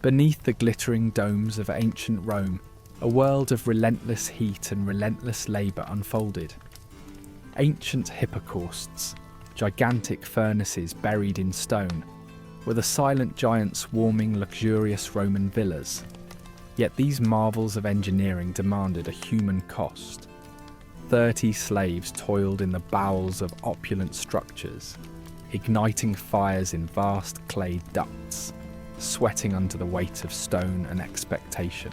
Beneath the glittering domes of ancient Rome, a world of relentless heat and relentless labour unfolded. Ancient hypocausts, gigantic furnaces buried in stone, were the silent giants warming luxurious Roman villas. Yet these marvels of engineering demanded a human cost. 30 slaves toiled in the bowels of opulent structures, igniting fires in vast clay ducts, sweating under the weight of stone and expectation.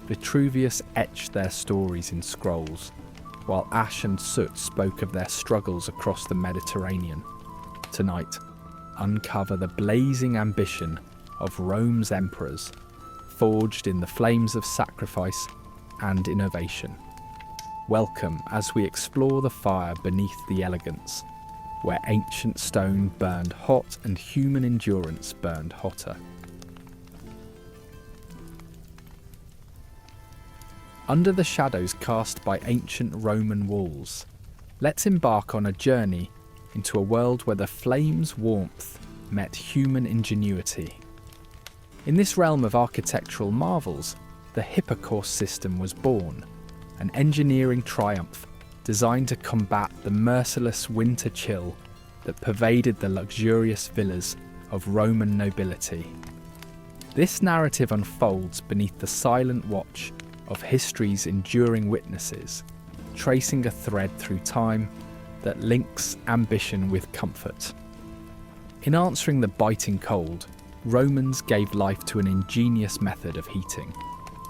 Vitruvius etched their stories in scrolls, while ash and soot spoke of their struggles across the Mediterranean. Tonight, uncover the blazing ambition of Rome's emperors, forged in the flames of sacrifice and innovation. Welcome as we explore the fire beneath the elegance, where ancient stone burned hot and human endurance burned hotter. Under the shadows cast by ancient Roman walls, let's embark on a journey into a world where the flame's warmth met human ingenuity. In this realm of architectural marvels, the hypocaust system was born, an engineering triumph designed to combat the merciless winter chill that pervaded the luxurious villas of Roman nobility. This narrative unfolds beneath the silent watch of history's enduring witnesses, tracing a thread through time that links ambition with comfort. In answering the biting cold, Romans gave life to an ingenious method of heating.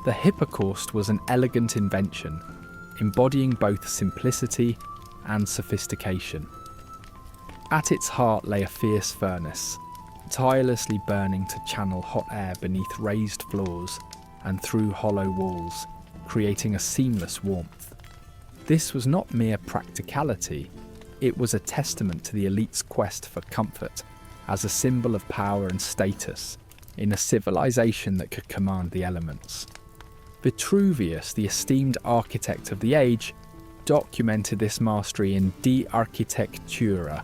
The hypocaust was an elegant invention, embodying both simplicity and sophistication. At its heart lay a fierce furnace, tirelessly burning to channel hot air beneath raised floors and through hollow walls, creating a seamless warmth. This was not mere practicality, it was a testament to the elite's quest for comfort as a symbol of power and status in a civilization that could command the elements. Vitruvius, the esteemed architect of the age, documented this mastery in De Architectura.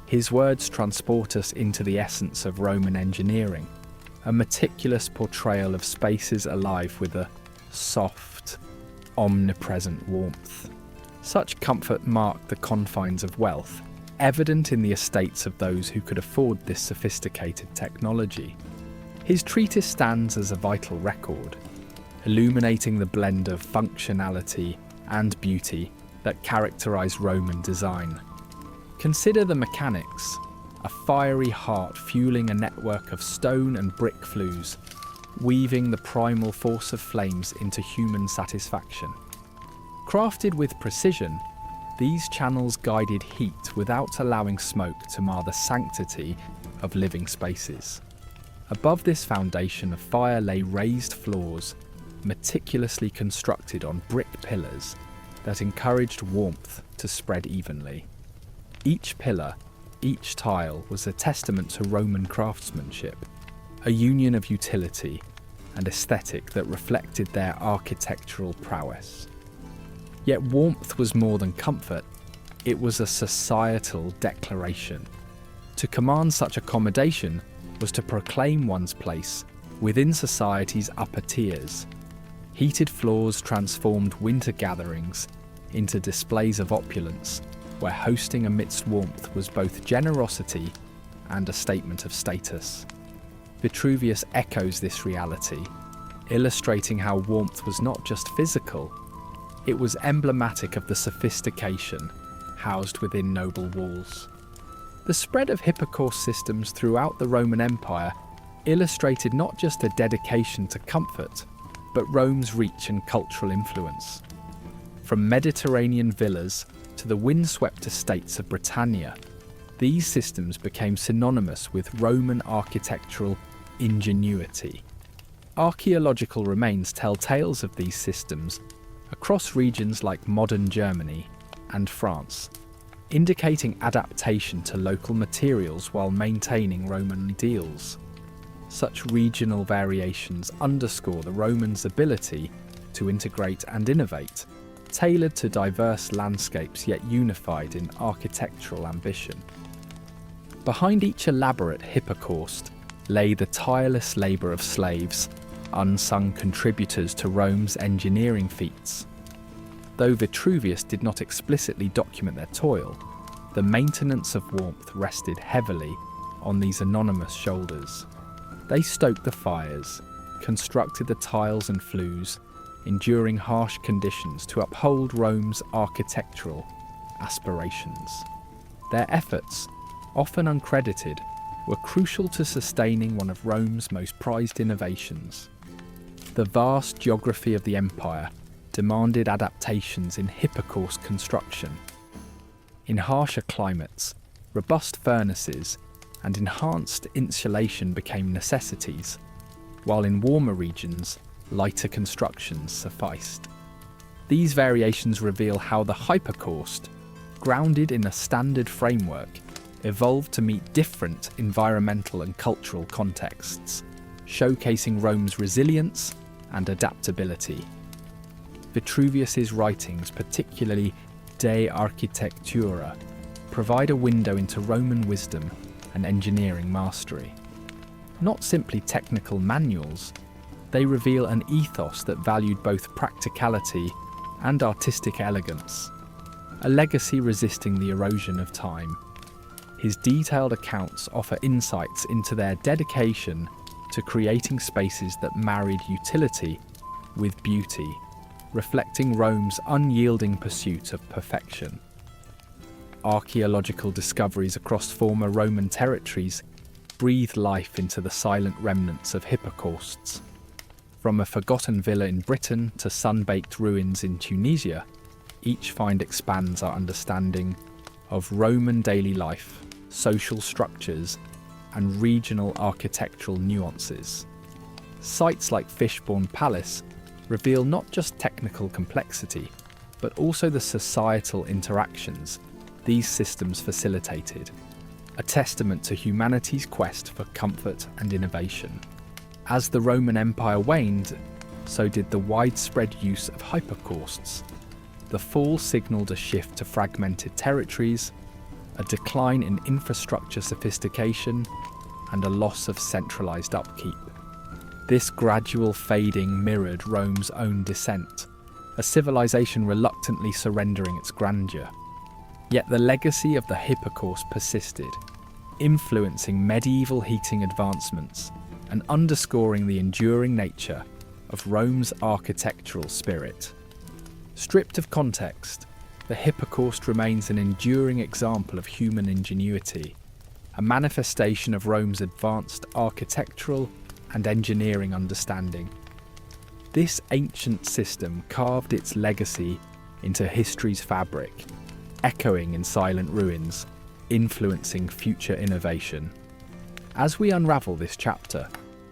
His words transport us into the essence of Roman engineering, a meticulous portrayal of spaces alive with a soft, omnipresent warmth. Such comfort marked the confines of wealth, evident in the estates of those who could afford this sophisticated technology. His treatise stands as a vital record, illuminating the blend of functionality and beauty that characterized Roman design. Consider the mechanics, a fiery heart fueling a network of stone and brick flues, weaving the primal force of flames into human satisfaction. Crafted with precision, these channels guided heat without allowing smoke to mar the sanctity of living spaces. Above this foundation of fire lay raised floors, meticulously constructed on brick pillars that encouraged warmth to spread evenly. Each pillar, each tile was a testament to Roman craftsmanship, a union of utility and aesthetic that reflected their architectural prowess. Yet warmth was more than comfort, it was a societal declaration. To command such accommodation was to proclaim one's place within society's upper tiers. Heated floors transformed winter gatherings into displays of opulence, where hosting amidst warmth was both generosity and a statement of status. Vitruvius echoes this reality, illustrating how warmth was not just physical, it was emblematic of the sophistication housed within noble walls. The spread of hypocaust systems throughout the Roman Empire illustrated not just a dedication to comfort, but Rome's reach and cultural influence. From Mediterranean villas to the windswept estates of Britannia, these systems became synonymous with Roman architectural ingenuity. Archaeological remains tell tales of these systems across regions like modern Germany and France, indicating adaptation to local materials while maintaining Roman ideals. Such regional variations underscore the Romans' ability to integrate and innovate, tailored to diverse landscapes yet unified in architectural ambition. Behind each elaborate hypocaust lay the tireless labour of slaves, unsung contributors to Rome's engineering feats. Though Vitruvius did not explicitly document their toil, the maintenance of warmth rested heavily on these anonymous shoulders. They stoked the fires, constructed the tiles and flues, enduring harsh conditions to uphold Rome's architectural aspirations. Their efforts, often uncredited, were crucial to sustaining one of Rome's most prized innovations. The vast geography of the empire demanded adaptations in hypocaust construction. In harsher climates, robust furnaces and enhanced insulation became necessities, while in warmer regions, lighter constructions sufficed. These variations reveal how the hypocaust, grounded in a standard framework, evolved to meet different environmental and cultural contexts, showcasing Rome's resilience and adaptability. Vitruvius's writings, particularly De Architectura, provide a window into Roman wisdom and engineering mastery. Not simply technical manuals, they reveal an ethos that valued both practicality and artistic elegance, a legacy resisting the erosion of time. His detailed accounts offer insights into their dedication to creating spaces that married utility with beauty, reflecting Rome's unyielding pursuit of perfection. Archaeological discoveries across former Roman territories breathe life into the silent remnants of hypocausts. From a forgotten villa in Britain to sun-baked ruins in Tunisia, each find expands our understanding of Roman daily life, social structures, and regional architectural nuances. Sites like Fishbourne Palace reveal not just technical complexity, but also the societal interactions these systems facilitated, a testament to humanity's quest for comfort and innovation. As the Roman Empire waned, so did the widespread use of hypocausts. The fall signalled a shift to fragmented territories, a decline in infrastructure sophistication, and a loss of centralised upkeep. This gradual fading mirrored Rome's own descent, a civilization reluctantly surrendering its grandeur. Yet the legacy of the hypocaust persisted, influencing medieval heating advancements and underscoring the enduring nature of Rome's architectural spirit. Stripped of context, the hypocaust remains an enduring example of human ingenuity, a manifestation of Rome's advanced architectural and engineering understanding. This ancient system carved its legacy into history's fabric, echoing in silent ruins, influencing future innovation. As we unravel this chapter,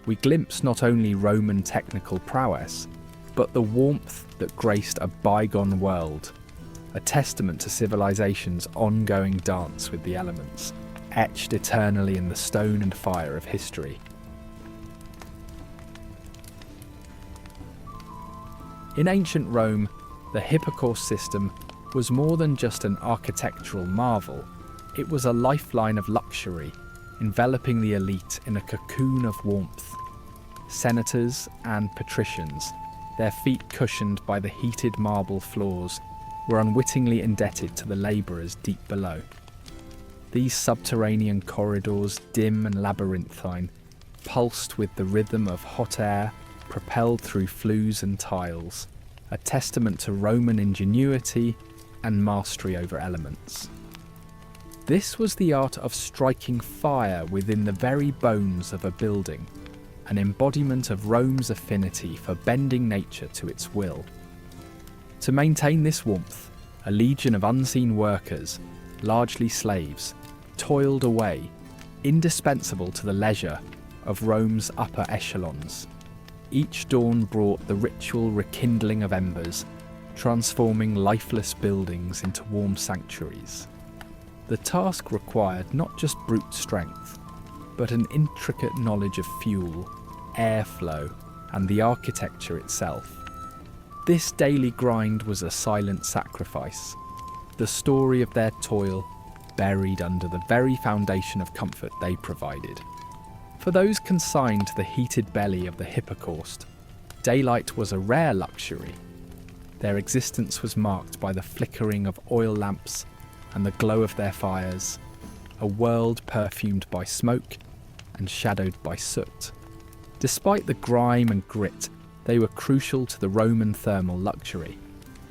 we glimpse not only Roman technical prowess, but the warmth that graced a bygone world, a testament to civilization's ongoing dance with the elements, etched eternally in the stone and fire of history. In ancient Rome, the hypocaust system was more than just an architectural marvel. It was a lifeline of luxury, enveloping the elite in a cocoon of warmth. Senators and patricians, their feet cushioned by the heated marble floors, were unwittingly indebted to the labourers deep below. These subterranean corridors, dim and labyrinthine, pulsed with the rhythm of hot air propelled through flues and tiles, a testament to Roman ingenuity and mastery over elements. This was the art of striking fire within the very bones of a building, an embodiment of Rome's affinity for bending nature to its will. To maintain this warmth, a legion of unseen workers, largely slaves, toiled away, indispensable to the leisure of Rome's upper echelons. Each dawn brought the ritual rekindling of embers, transforming lifeless buildings into warm sanctuaries. The task required not just brute strength, but an intricate knowledge of fuel, airflow, and the architecture itself. This daily grind was a silent sacrifice, the story of their toil buried under the very foundation of comfort they provided. For those consigned to the heated belly of the hypocaust, daylight was a rare luxury. Their existence was marked by the flickering of oil lamps and the glow of their fires, a world perfumed by smoke and shadowed by soot. Despite the grime and grit, they were crucial to the Roman thermal luxury,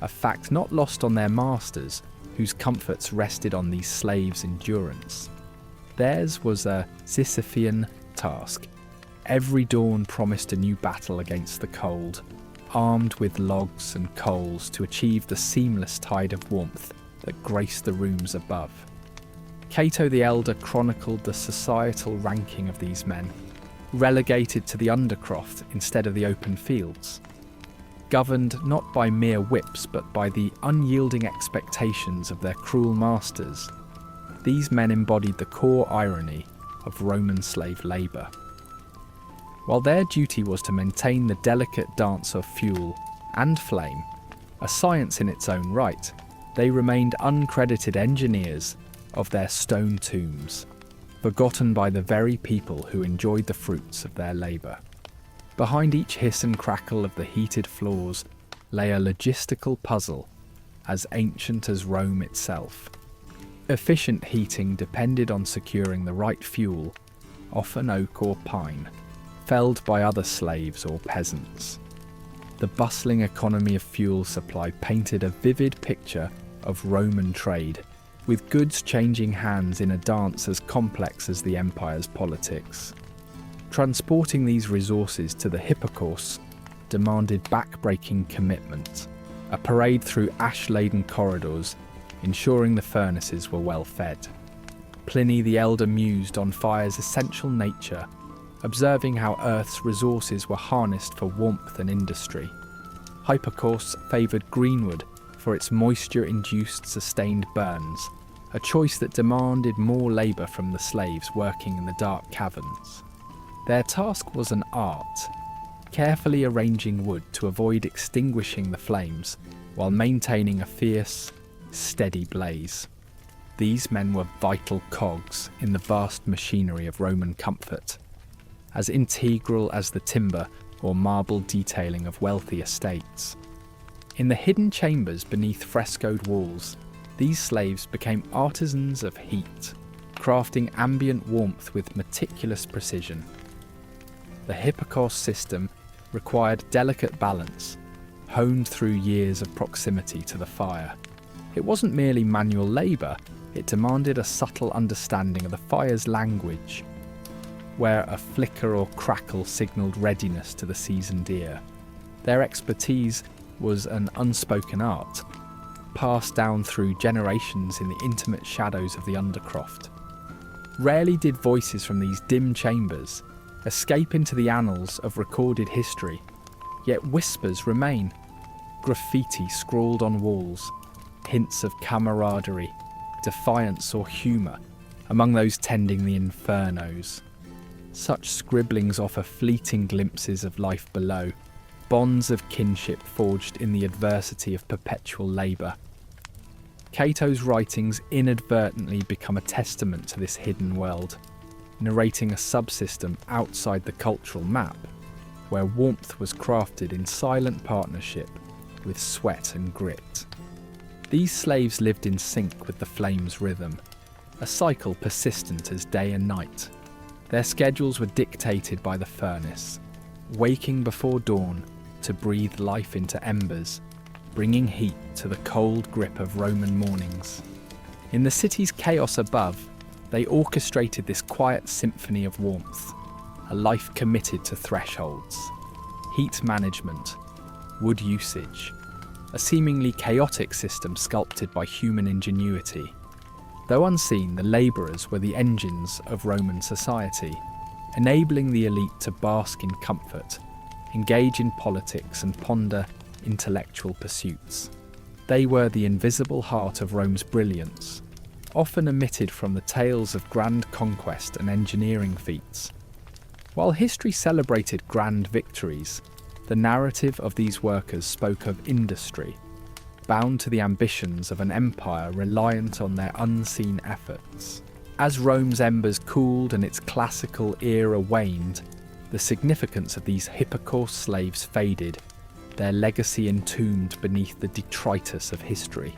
a fact not lost on their masters, whose comforts rested on these slaves' endurance. Theirs was a Sisyphean task. Every dawn promised a new battle against the cold, armed with logs and coals to achieve the seamless tide of warmth that graced the rooms above. Cato the Elder chronicled the societal ranking of these men, relegated to the undercroft instead of the open fields. Governed not by mere whips but by the unyielding expectations of their cruel masters, these men embodied the core irony of Roman slave labour. While their duty was to maintain the delicate dance of fuel and flame, a science in its own right, they remained uncredited engineers of their stone tombs, forgotten by the very people who enjoyed the fruits of their labour. Behind each hiss and crackle of the heated floors lay a logistical puzzle as ancient as Rome itself. Efficient heating depended on securing the right fuel, often oak or pine, felled by other slaves or peasants. The bustling economy of fuel supply painted a vivid picture of Roman trade, with goods changing hands in a dance as complex as the empire's politics. Transporting these resources to the hypocausts demanded back-breaking commitment, a parade through ash-laden corridors, ensuring the furnaces were well fed. Pliny the Elder mused on fire's essential nature, observing how Earth's resources were harnessed for warmth and industry. Hypocausts favoured greenwood for its moisture-induced sustained burns, a choice that demanded more labour from the slaves working in the dark caverns. Their task was an art, carefully arranging wood to avoid extinguishing the flames while maintaining a fierce, steady blaze. These men were vital cogs in the vast machinery of Roman comfort, as integral as the timber or marble detailing of wealthy estates. In the hidden chambers beneath frescoed walls, these slaves became artisans of heat, crafting ambient warmth with meticulous precision. The hypocaust system required delicate balance, honed through years of proximity to the fire. It wasn't merely manual labour, it demanded a subtle understanding of the fire's language, where a flicker or crackle signalled readiness to the seasoned ear. Their expertise was an unspoken art, passed down through generations in the intimate shadows of the undercroft. Rarely did voices from these dim chambers escape into the annals of recorded history, yet whispers remain, graffiti scrawled on walls, hints of camaraderie, defiance or humour among those tending the infernos. Such scribblings offer fleeting glimpses of life below, bonds of kinship forged in the adversity of perpetual labour. Cato's writings inadvertently become a testament to this hidden world, narrating a subsystem outside the cultural map, where warmth was crafted in silent partnership with sweat and grit. These slaves lived in sync with the flame's rhythm, a cycle persistent as day and night. Their schedules were dictated by the furnace, waking before dawn to breathe life into embers, bringing heat to the cold grip of Roman mornings. In the city's chaos above, they orchestrated this quiet symphony of warmth, a life committed to thresholds, heat management, wood usage, a seemingly chaotic system sculpted by human ingenuity. Though unseen, the labourers were the engines of Roman society, enabling the elite to bask in comfort, engage in politics and ponder intellectual pursuits. They were the invisible heart of Rome's brilliance, often omitted from the tales of grand conquest and engineering feats. While history celebrated grand victories, the narrative of these workers spoke of industry, bound to the ambitions of an empire reliant on their unseen efforts. As Rome's embers cooled and its classical era waned, the significance of these hypocaust slaves faded, their legacy entombed beneath the detritus of history.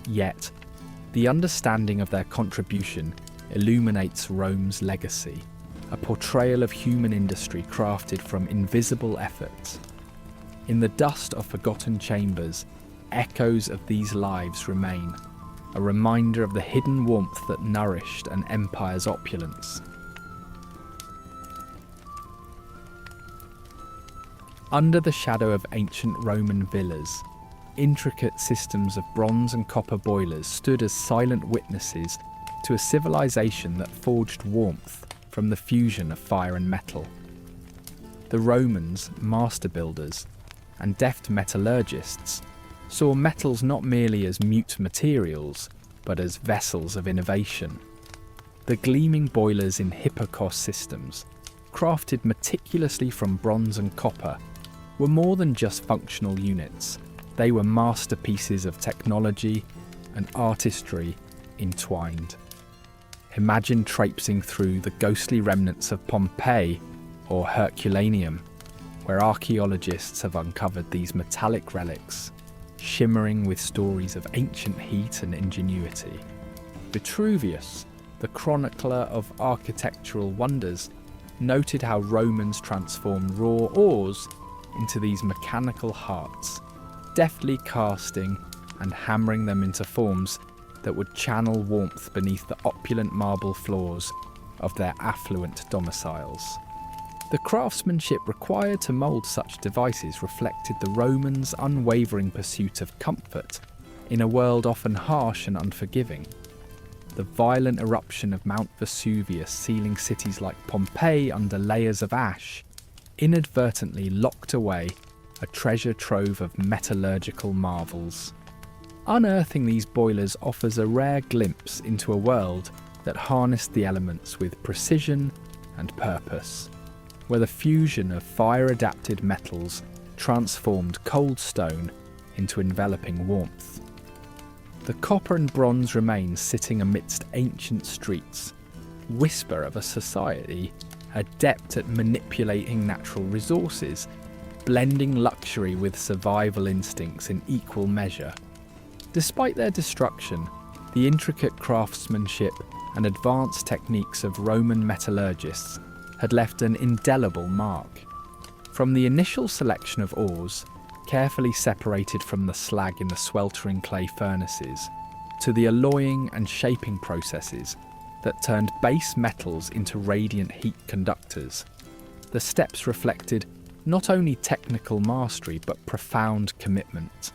Yet, the understanding of their contribution illuminates Rome's legacy, a portrayal of human industry crafted from invisible efforts. In the dust of forgotten chambers, echoes of these lives remain, a reminder of the hidden warmth that nourished an empire's opulence. Under the shadow of ancient Roman villas, intricate systems of bronze and copper boilers stood as silent witnesses to a civilization that forged warmth from the fusion of fire and metal. The Romans, master builders, and deft metallurgists saw metals not merely as mute materials, but as vessels of innovation. The gleaming boilers in hypocaust systems, crafted meticulously from bronze and copper, were more than just functional units. They were masterpieces of technology and artistry entwined. Imagine traipsing through the ghostly remnants of Pompeii or Herculaneum, where archaeologists have uncovered these metallic relics, shimmering with stories of ancient heat and ingenuity. Vitruvius, the chronicler of architectural wonders, noted how Romans transformed raw ores into these mechanical hearts, deftly casting and hammering them into forms that would channel warmth beneath the opulent marble floors of their affluent domiciles. The craftsmanship required to mould such devices reflected the Romans' unwavering pursuit of comfort in a world often harsh and unforgiving. The violent eruption of Mount Vesuvius sealing cities like Pompeii under layers of ash inadvertently locked away a treasure trove of metallurgical marvels. Unearthing these boilers offers a rare glimpse into a world that harnessed the elements with precision and purpose, where the fusion of fire-adapted metals transformed cold stone into enveloping warmth. The copper and bronze remains sitting amidst ancient streets, whisper of a society adept at manipulating natural resources, blending luxury with survival instincts in equal measure. Despite their destruction, the intricate craftsmanship and advanced techniques of Roman metallurgists had left an indelible mark. From the initial selection of ores, carefully separated from the slag in the sweltering clay furnaces, to the alloying and shaping processes that turned base metals into radiant heat conductors, the steps reflected not only technical mastery but profound commitment.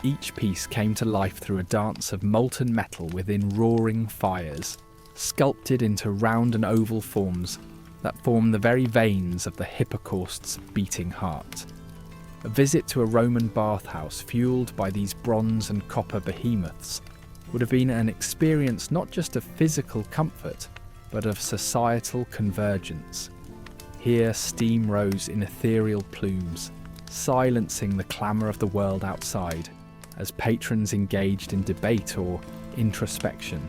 Each piece came to life through a dance of molten metal within roaring fires, sculpted into round and oval forms that form the very veins of the hypocaust's beating heart. A visit to a Roman bathhouse fueled by these bronze and copper behemoths would have been an experience not just of physical comfort, but of societal convergence. Here steam rose in ethereal plumes, silencing the clamour of the world outside, as patrons engaged in debate or introspection,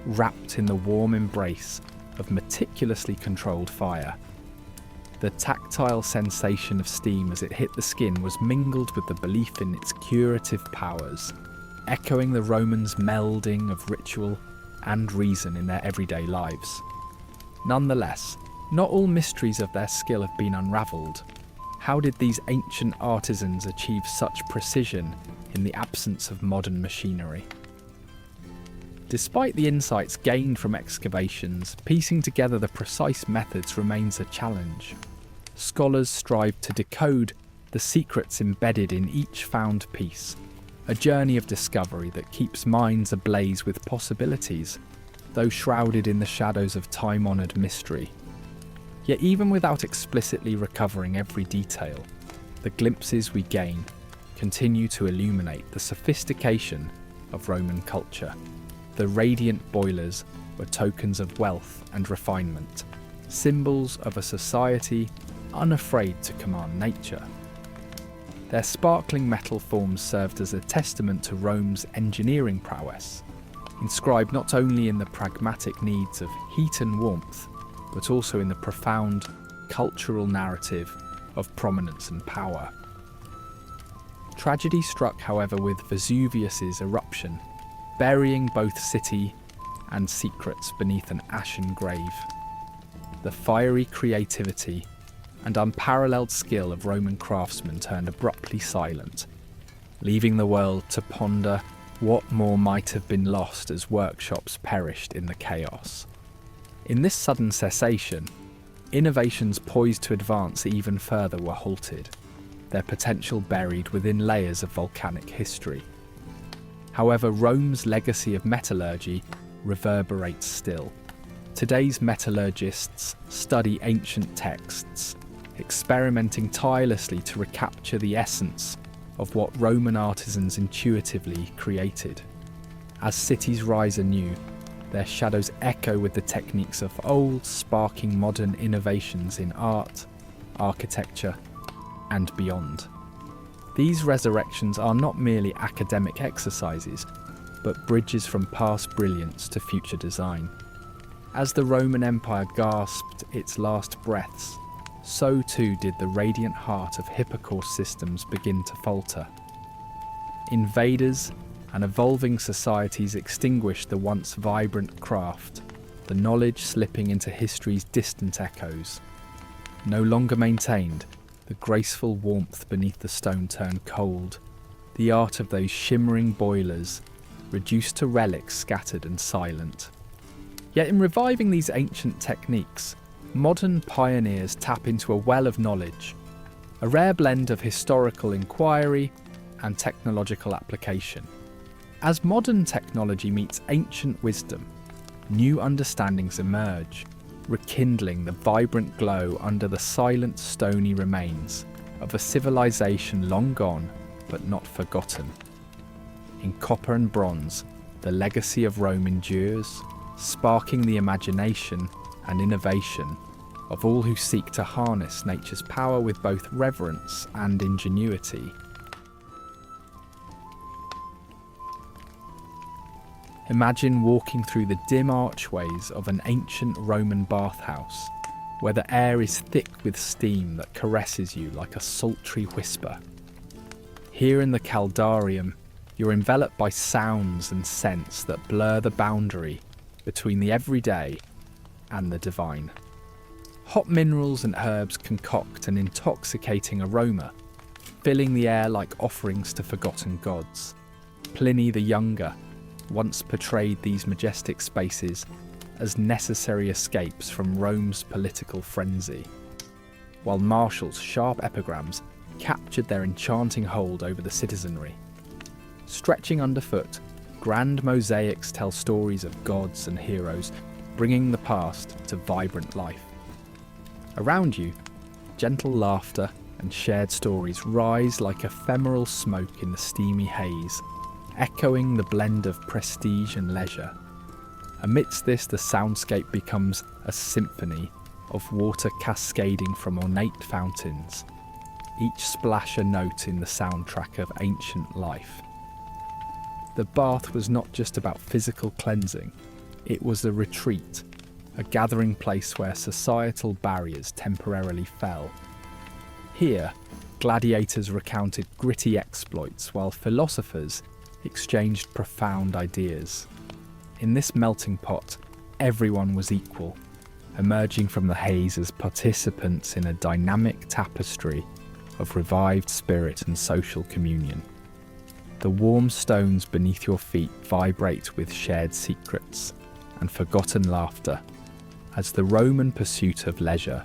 wrapped in the warm embrace of meticulously controlled fire. The tactile sensation of steam as it hit the skin was mingled with the belief in its curative powers, echoing the Romans' melding of ritual and reason in their everyday lives. Nonetheless, not all mysteries of their skill have been unravelled. How did these ancient artisans achieve such precision in the absence of modern machinery? Despite the insights gained from excavations, piecing together the precise methods remains a challenge. Scholars strive to decode the secrets embedded in each found piece, a journey of discovery that keeps minds ablaze with possibilities, though shrouded in the shadows of time-honoured mystery. Yet even without explicitly recovering every detail, the glimpses we gain continue to illuminate the sophistication of Roman culture. The radiant boilers were tokens of wealth and refinement, symbols of a society unafraid to command nature. Their sparkling metal forms served as a testament to Rome's engineering prowess, inscribed not only in the pragmatic needs of heat and warmth, but also in the profound cultural narrative of prominence and power. Tragedy struck, however, with Vesuvius's eruption, burying both city and secrets beneath an ashen grave. The fiery creativity and unparalleled skill of Roman craftsmen turned abruptly silent, leaving the world to ponder what more might have been lost as workshops perished in the chaos. In this sudden cessation, innovations poised to advance even further were halted, their potential buried within layers of volcanic history. However, Rome's legacy of metallurgy reverberates still. Today's metallurgists study ancient texts, experimenting tirelessly to recapture the essence of what Roman artisans intuitively created. As cities rise anew, their shadows echo with the techniques of old, sparking modern innovations in art, architecture, and beyond. These resurrections are not merely academic exercises, but bridges from past brilliance to future design. As the Roman Empire gasped its last breaths, so too did the radiant heart of hypocaust systems begin to falter. Invaders and evolving societies extinguished the once vibrant craft, the knowledge slipping into history's distant echoes. No longer maintained, the graceful warmth beneath the stone turned cold, the art of those shimmering boilers reduced to relics scattered and silent. Yet in reviving these ancient techniques, modern pioneers tap into a well of knowledge, a rare blend of historical inquiry and technological application. As modern technology meets ancient wisdom, new understandings emerge, rekindling the vibrant glow under the silent stony remains of a civilization long gone but not forgotten. In copper and bronze, the legacy of Rome endures, sparking the imagination and innovation of all who seek to harness nature's power with both reverence and ingenuity. Imagine walking through the dim archways of an ancient Roman bathhouse, where the air is thick with steam that caresses you like a sultry whisper. Here in the caldarium, you're enveloped by sounds and scents that blur the boundary between the everyday and the divine. Hot minerals and herbs concoct an intoxicating aroma, filling the air like offerings to forgotten gods. Pliny the Younger once portrayed these majestic spaces as necessary escapes from Rome's political frenzy, while Martial's sharp epigrams captured their enchanting hold over the citizenry. Stretching underfoot, grand mosaics tell stories of gods and heroes, bringing the past to vibrant life. Around you, gentle laughter and shared stories rise like ephemeral smoke in the steamy haze, echoing the blend of prestige and leisure. Amidst this, the soundscape becomes a symphony of water cascading from ornate fountains, each splash a note in the soundtrack of ancient life. The bath was not just about physical cleansing, it was a retreat, a gathering place where societal barriers temporarily fell. Here, gladiators recounted gritty exploits while philosophers exchanged profound ideas. In this melting pot, everyone was equal, emerging from the haze as participants in a dynamic tapestry of revived spirit and social communion. The warm stones beneath your feet vibrate with shared secrets and forgotten laughter as the Roman pursuit of leisure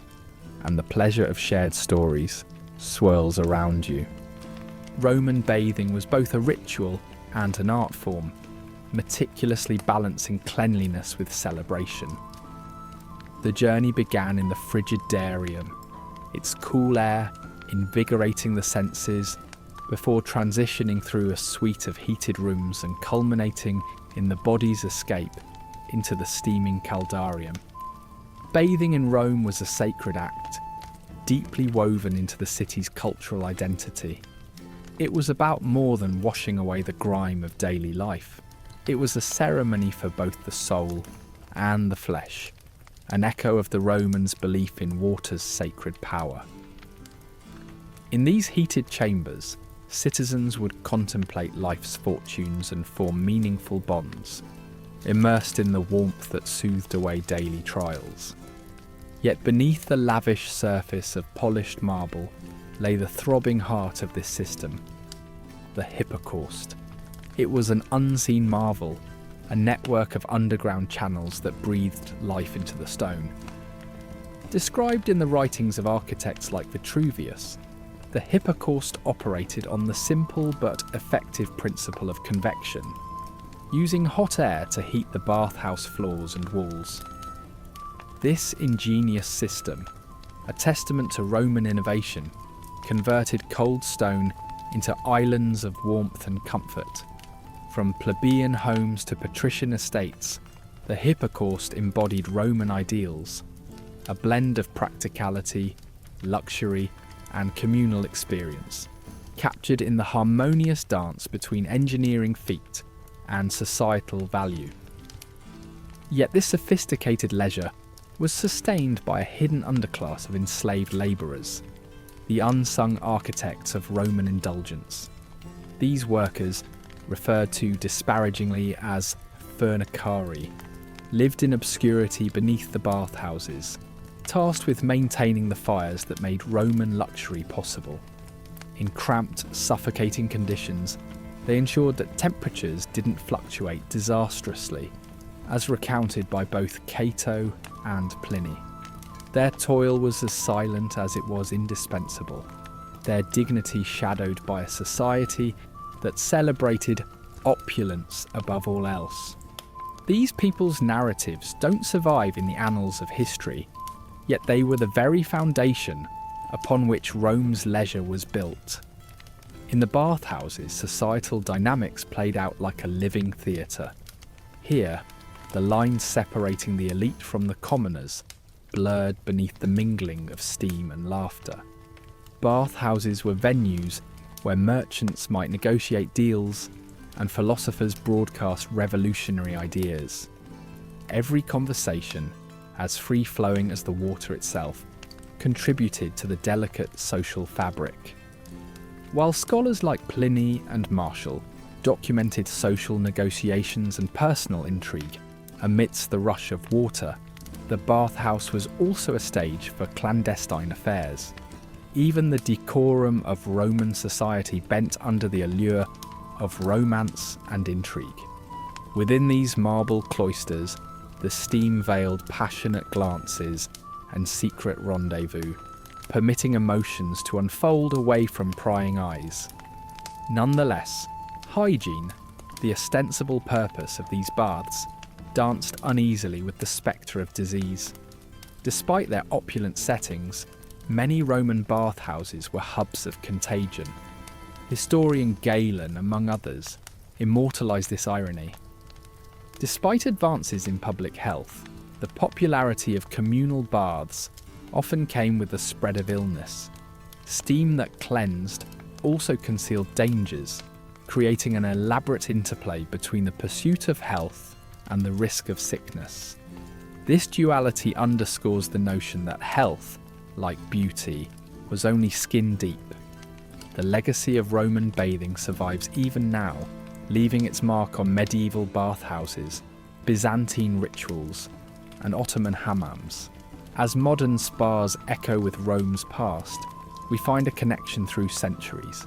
and the pleasure of shared stories swirls around you. Roman bathing was both a ritual and an art form, meticulously balancing cleanliness with celebration. The journey began in the frigid darium, its cool air invigorating the senses, before transitioning through a suite of heated rooms and culminating in the body's escape into the steaming caldarium. Bathing in Rome was a sacred act, deeply woven into the city's cultural identity. It was about more than washing away the grime of daily life. It was a ceremony for both the soul and the flesh, an echo of the Romans' belief in water's sacred power. In these heated chambers, citizens would contemplate life's fortunes and form meaningful bonds, immersed in the warmth that soothed away daily trials. Yet beneath the lavish surface of polished marble lay the throbbing heart of this system, the hypocaust. It was an unseen marvel, a network of underground channels that breathed life into the stone. Described in the writings of architects like Vitruvius, the hypocaust operated on the simple but effective principle of convection, using hot air to heat the bathhouse floors and walls. This ingenious system, a testament to Roman innovation, converted cold stone into islands of warmth and comfort. From plebeian homes to patrician estates, the hypocaust embodied Roman ideals, a blend of practicality, luxury, and communal experience, captured in the harmonious dance between engineering feat and societal value. Yet this sophisticated leisure was sustained by a hidden underclass of enslaved labourers, the unsung architects of Roman indulgence. These workers, referred to disparagingly as furnicari, lived in obscurity beneath the bathhouses, tasked with maintaining the fires that made Roman luxury possible. In cramped, suffocating conditions, they ensured that temperatures didn't fluctuate disastrously, as recounted by both Cato and Pliny. Their toil was as silent as it was indispensable, their dignity shadowed by a society that celebrated opulence above all else. These people's narratives don't survive in the annals of history, yet they were the very foundation upon which Rome's leisure was built. In the bathhouses, societal dynamics played out like a living theatre. Here, the lines separating the elite from the commoners blurred beneath the mingling of steam and laughter. Bathhouses were venues where merchants might negotiate deals and philosophers broadcast revolutionary ideas. Every conversation, as free-flowing as the water itself, contributed to the delicate social fabric. While scholars like Pliny and Martial documented social negotiations and personal intrigue amidst the rush of water, the bathhouse was also a stage for clandestine affairs. Even the decorum of Roman society bent under the allure of romance and intrigue. Within these marble cloisters, the steam veiled passionate glances and secret rendezvous, permitting emotions to unfold away from prying eyes. Nonetheless, hygiene, the ostensible purpose of these baths, danced uneasily with the spectre of disease. Despite their opulent settings, many Roman bathhouses were hubs of contagion. Historian Galen, among others, immortalised this irony. Despite advances in public health, the popularity of communal baths often came with the spread of illness. Steam that cleansed also concealed dangers, creating an elaborate interplay between the pursuit of health and the risk of sickness. This duality underscores the notion that health, like beauty, was only skin deep. The legacy of Roman bathing survives even now, leaving its mark on medieval bathhouses, Byzantine rituals, and Ottoman hammams. As modern spas echo with Rome's past, we find a connection through centuries,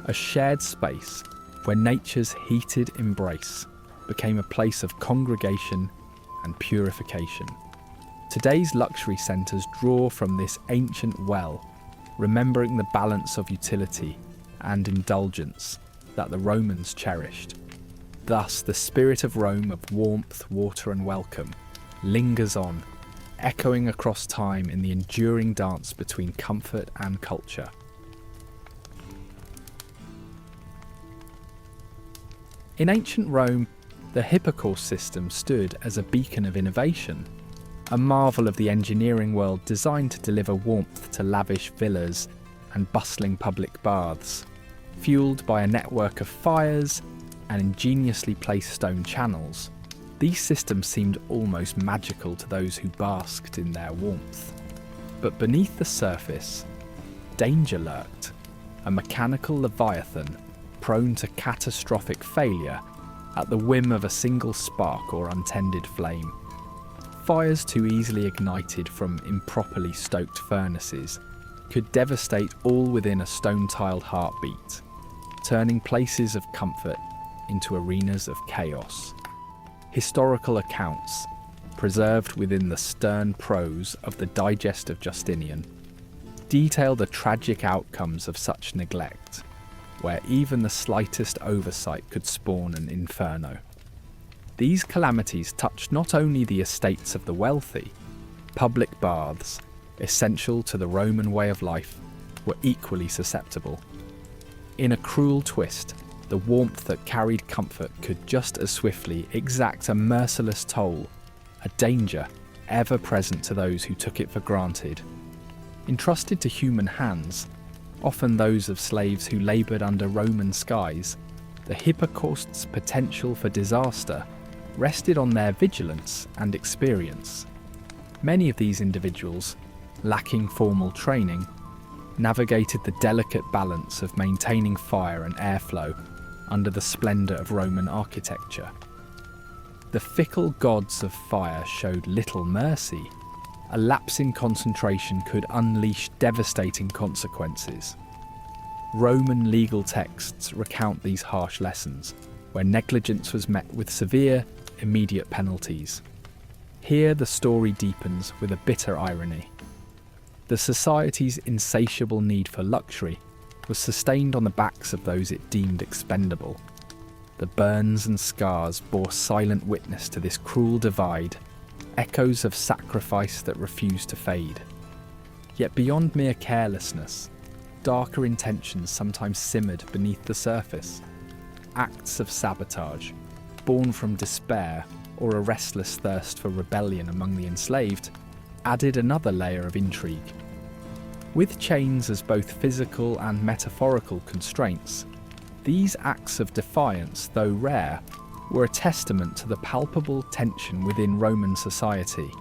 a shared space where nature's heated embrace became a place of congregation and purification. Today's luxury centres draw from this ancient well, remembering the balance of utility and indulgence that the Romans cherished. Thus, the spirit of Rome of warmth, water and welcome lingers on, echoing across time in the enduring dance between comfort and culture. In ancient Rome, the hypocaust system stood as a beacon of innovation, a marvel of the engineering world designed to deliver warmth to lavish villas and bustling public baths. Fueled by a network of fires, and ingeniously placed stone channels, these systems seemed almost magical to those who basked in their warmth. But beneath the surface, danger lurked, a mechanical leviathan prone to catastrophic failure at the whim of a single spark or untended flame. Fires too easily ignited from improperly stoked furnaces could devastate all within a stone-tiled heartbeat, turning places of comfort into arenas of chaos. Historical accounts, preserved within the stern prose of the Digest of Justinian, detail the tragic outcomes of such neglect, where even the slightest oversight could spawn an inferno. These calamities touched not only the estates of the wealthy. Public baths, essential to the Roman way of life, were equally susceptible. In a cruel twist, the warmth that carried comfort could just as swiftly exact a merciless toll, a danger ever present to those who took it for granted. Entrusted to human hands, often those of slaves who laboured under Roman skies, the hypocausts' potential for disaster rested on their vigilance and experience. Many of these individuals, lacking formal training, navigated the delicate balance of maintaining fire and airflow under the splendour of Roman architecture. The fickle gods of fire showed little mercy. A lapse in concentration could unleash devastating consequences. Roman legal texts recount these harsh lessons, where negligence was met with severe, immediate penalties. Here the story deepens with a bitter irony. The society's insatiable need for luxury was sustained on the backs of those it deemed expendable. The burns and scars bore silent witness to this cruel divide, echoes of sacrifice that refused to fade. Yet beyond mere carelessness, darker intentions sometimes simmered beneath the surface. Acts of sabotage, born from despair or a restless thirst for rebellion among the enslaved, added another layer of intrigue. With chains as both physical and metaphorical constraints, these acts of defiance, though rare, were a testament to the palpable tension within Roman society.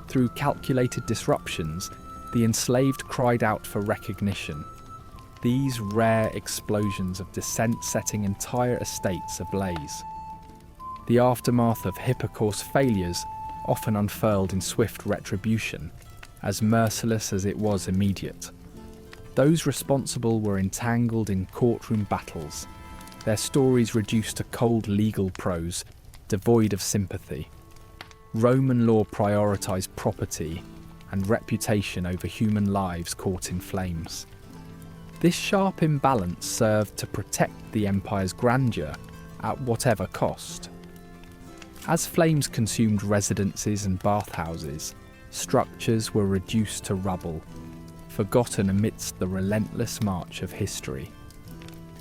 Through calculated disruptions, the enslaved cried out for recognition. These rare explosions of dissent setting entire estates ablaze. The aftermath of Hypocausts' failures often unfurled in swift retribution, as merciless as it was immediate. Those responsible were entangled in courtroom battles, their stories reduced to cold legal prose, devoid of sympathy. Roman law prioritised property and reputation over human lives caught in flames. This sharp imbalance served to protect the empire's grandeur at whatever cost. As flames consumed residences and bathhouses, structures were reduced to rubble, forgotten amidst the relentless march of history.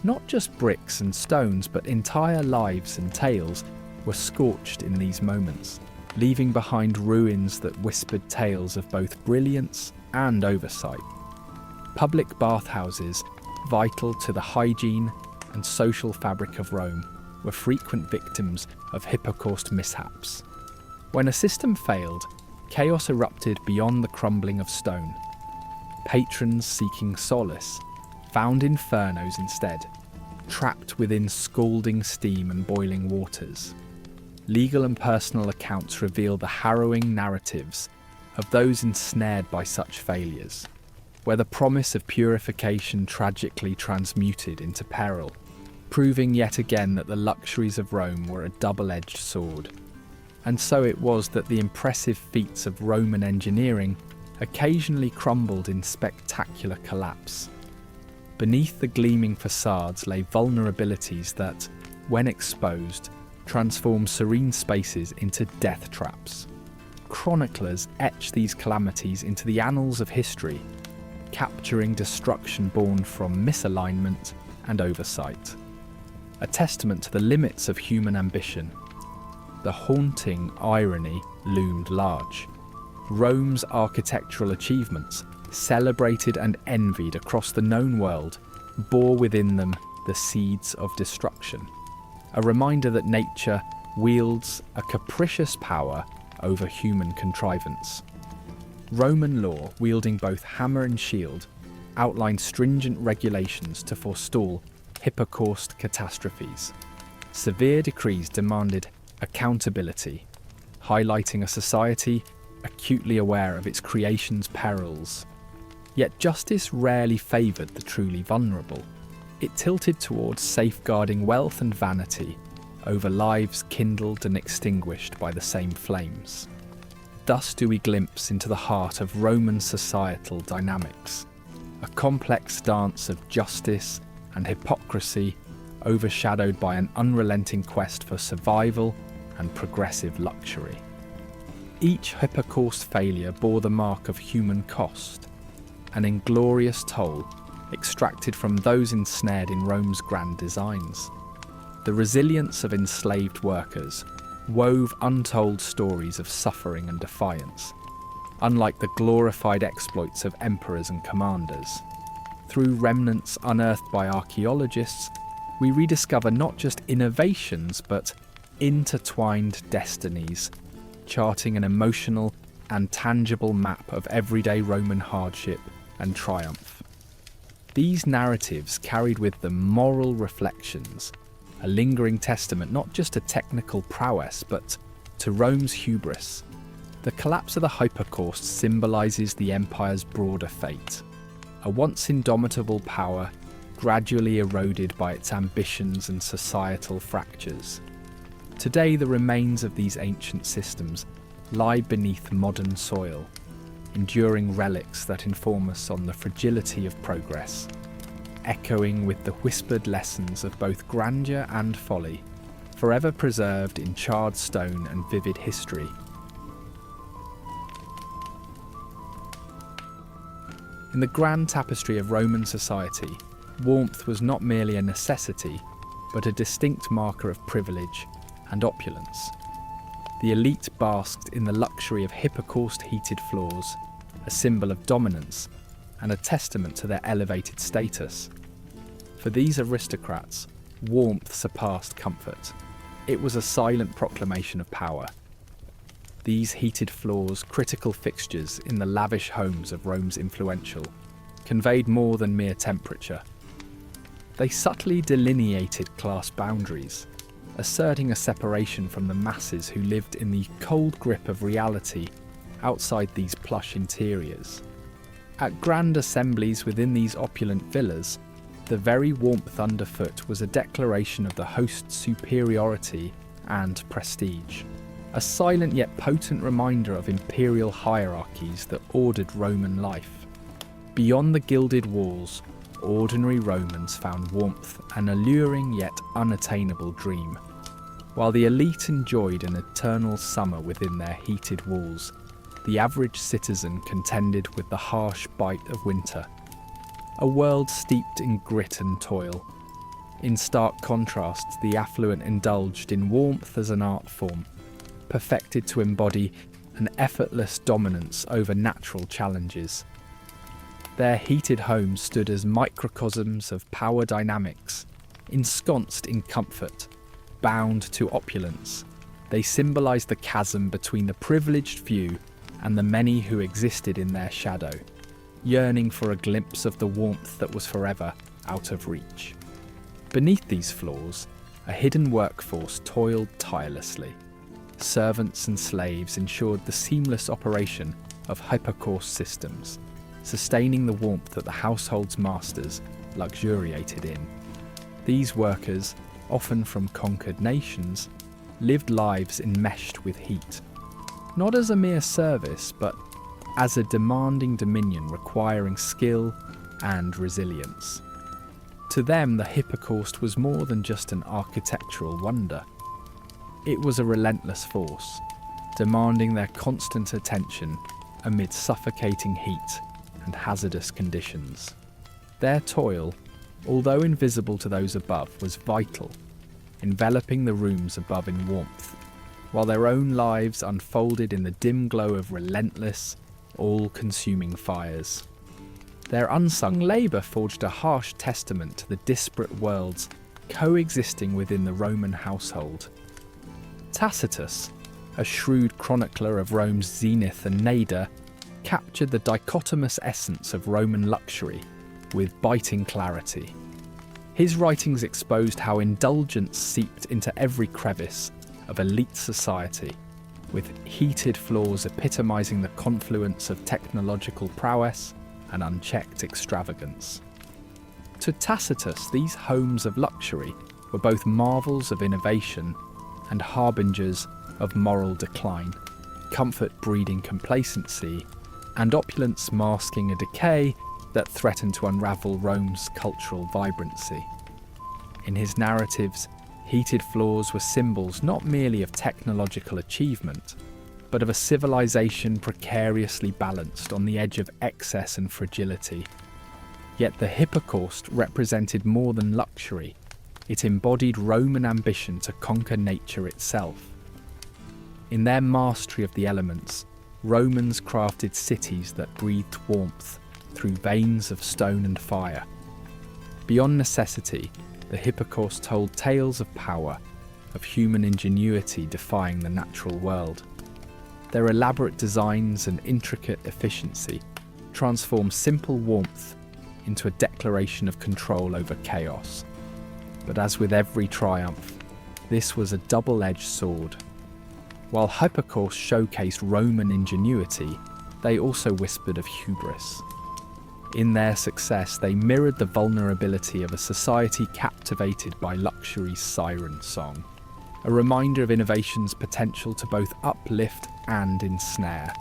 Not just bricks and stones, but entire lives and tales were scorched in these moments, leaving behind ruins that whispered tales of both brilliance and oversight. Public bathhouses, vital to the hygiene and social fabric of Rome, were frequent victims of Hypocaust mishaps. When a system failed, chaos erupted beyond the crumbling of stone. Patrons seeking solace found infernos instead, trapped within scalding steam and boiling waters. Legal and personal accounts reveal the harrowing narratives of those ensnared by such failures, where the promise of purification tragically transmuted into peril, proving yet again that the luxuries of Rome were a double-edged sword. And so it was that the impressive feats of Roman engineering occasionally crumbled in spectacular collapse. Beneath the gleaming facades lay vulnerabilities that, when exposed, transformed serene spaces into death traps. Chroniclers etch these calamities into the annals of history, capturing destruction born from misalignment and oversight. A testament to the limits of human ambition. The haunting irony loomed large. Rome's architectural achievements, celebrated and envied across the known world, bore within them the seeds of destruction. a reminder that nature wields a capricious power over human contrivance. Roman law, wielding both hammer and shield, outlined stringent regulations to forestall hypocaust catastrophes. Severe decrees demanded accountability, highlighting a society acutely aware of its creation's perils. Yet justice rarely favoured the truly vulnerable. It tilted towards safeguarding wealth and vanity over lives kindled and extinguished by the same flames. Thus do we glimpse into the heart of Roman societal dynamics, a complex dance of justice and hypocrisy overshadowed by an unrelenting quest for survival and progressive luxury. Each hypocaust failure bore the mark of human cost, an inglorious toll extracted from those ensnared in Rome's grand designs. The resilience of enslaved workers wove untold stories of suffering and defiance, unlike the glorified exploits of emperors and commanders. Through remnants unearthed by archaeologists, we rediscover not just innovations but intertwined destinies, charting an emotional and tangible map of everyday Roman hardship and triumph. These narratives carried with them moral reflections, a lingering testament not just to technical prowess but to Rome's hubris. The collapse of the hypocaust symbolises the empire's broader fate, a once indomitable power gradually eroded by its ambitions and societal fractures. Today, the remains of these ancient systems lie beneath modern soil, enduring relics that inform us on the fragility of progress, echoing with the whispered lessons of both grandeur and folly, forever preserved in charred stone and vivid history. In the grand tapestry of Roman society, warmth was not merely a necessity, but a distinct marker of privilege and opulence. The elite basked in the luxury of hypocaust heated floors, a symbol of dominance and a testament to their elevated status. For these aristocrats, warmth surpassed comfort. It was a silent proclamation of power. These heated floors, critical fixtures in the lavish homes of Rome's influential, conveyed more than mere temperature. They subtly delineated class boundaries, asserting a separation from the masses who lived in the cold grip of reality outside these plush interiors. At grand assemblies within these opulent villas, the very warmth underfoot was a declaration of the host's superiority and prestige, a silent yet potent reminder of imperial hierarchies that ordered Roman life. Beyond the gilded walls, ordinary Romans found warmth an alluring yet unattainable dream. While the elite enjoyed an eternal summer within their heated walls, the average citizen contended with the harsh bite of winter, a world steeped in grit and toil. In stark contrast, the affluent indulged in warmth as an art form, perfected to embody an effortless dominance over natural challenges. Their heated homes stood as microcosms of power dynamics, ensconced in comfort, bound to opulence. They symbolised the chasm between the privileged few and the many who existed in their shadow, yearning for a glimpse of the warmth that was forever out of reach. Beneath these floors, a hidden workforce toiled tirelessly. Servants and slaves ensured the seamless operation of hypocaust systems, sustaining the warmth that the household's masters luxuriated in. These workers, often from conquered nations, lived lives enmeshed with heat, not as a mere service, but as a demanding dominion requiring skill and resilience. To them, the hypocaust was more than just an architectural wonder. It was a relentless force, demanding their constant attention amid suffocating heat and hazardous conditions. Their toil, although invisible to those above, was vital, enveloping the rooms above in warmth, while their own lives unfolded in the dim glow of relentless, all-consuming fires. Their unsung labour forged a harsh testament to the disparate worlds coexisting within the Roman household. Tacitus, a shrewd chronicler of Rome's zenith and nadir, captured the dichotomous essence of Roman luxury with biting clarity. His writings exposed how indulgence seeped into every crevice of elite society, with heated floors epitomizing the confluence of technological prowess and unchecked extravagance. To Tacitus, these homes of luxury were both marvels of innovation and harbingers of moral decline, comfort breeding complacency, and opulence masking a decay that threatened to unravel Rome's cultural vibrancy. In his narratives, heated floors were symbols not merely of technological achievement, but of a civilization precariously balanced on the edge of excess and fragility. Yet the hypocaust represented more than luxury. It embodied Roman ambition to conquer nature itself. In their mastery of the elements, Romans crafted cities that breathed warmth through veins of stone and fire. Beyond necessity, the hypocaust told tales of power, of human ingenuity defying the natural world. Their elaborate designs and intricate efficiency transformed simple warmth into a declaration of control over chaos. But as with every triumph, this was a double-edged sword. While hypocausts showcased Roman ingenuity, they also whispered of hubris. In their success, they mirrored the vulnerability of a society captivated by luxury's siren song, a reminder of innovation's potential to both uplift and ensnare.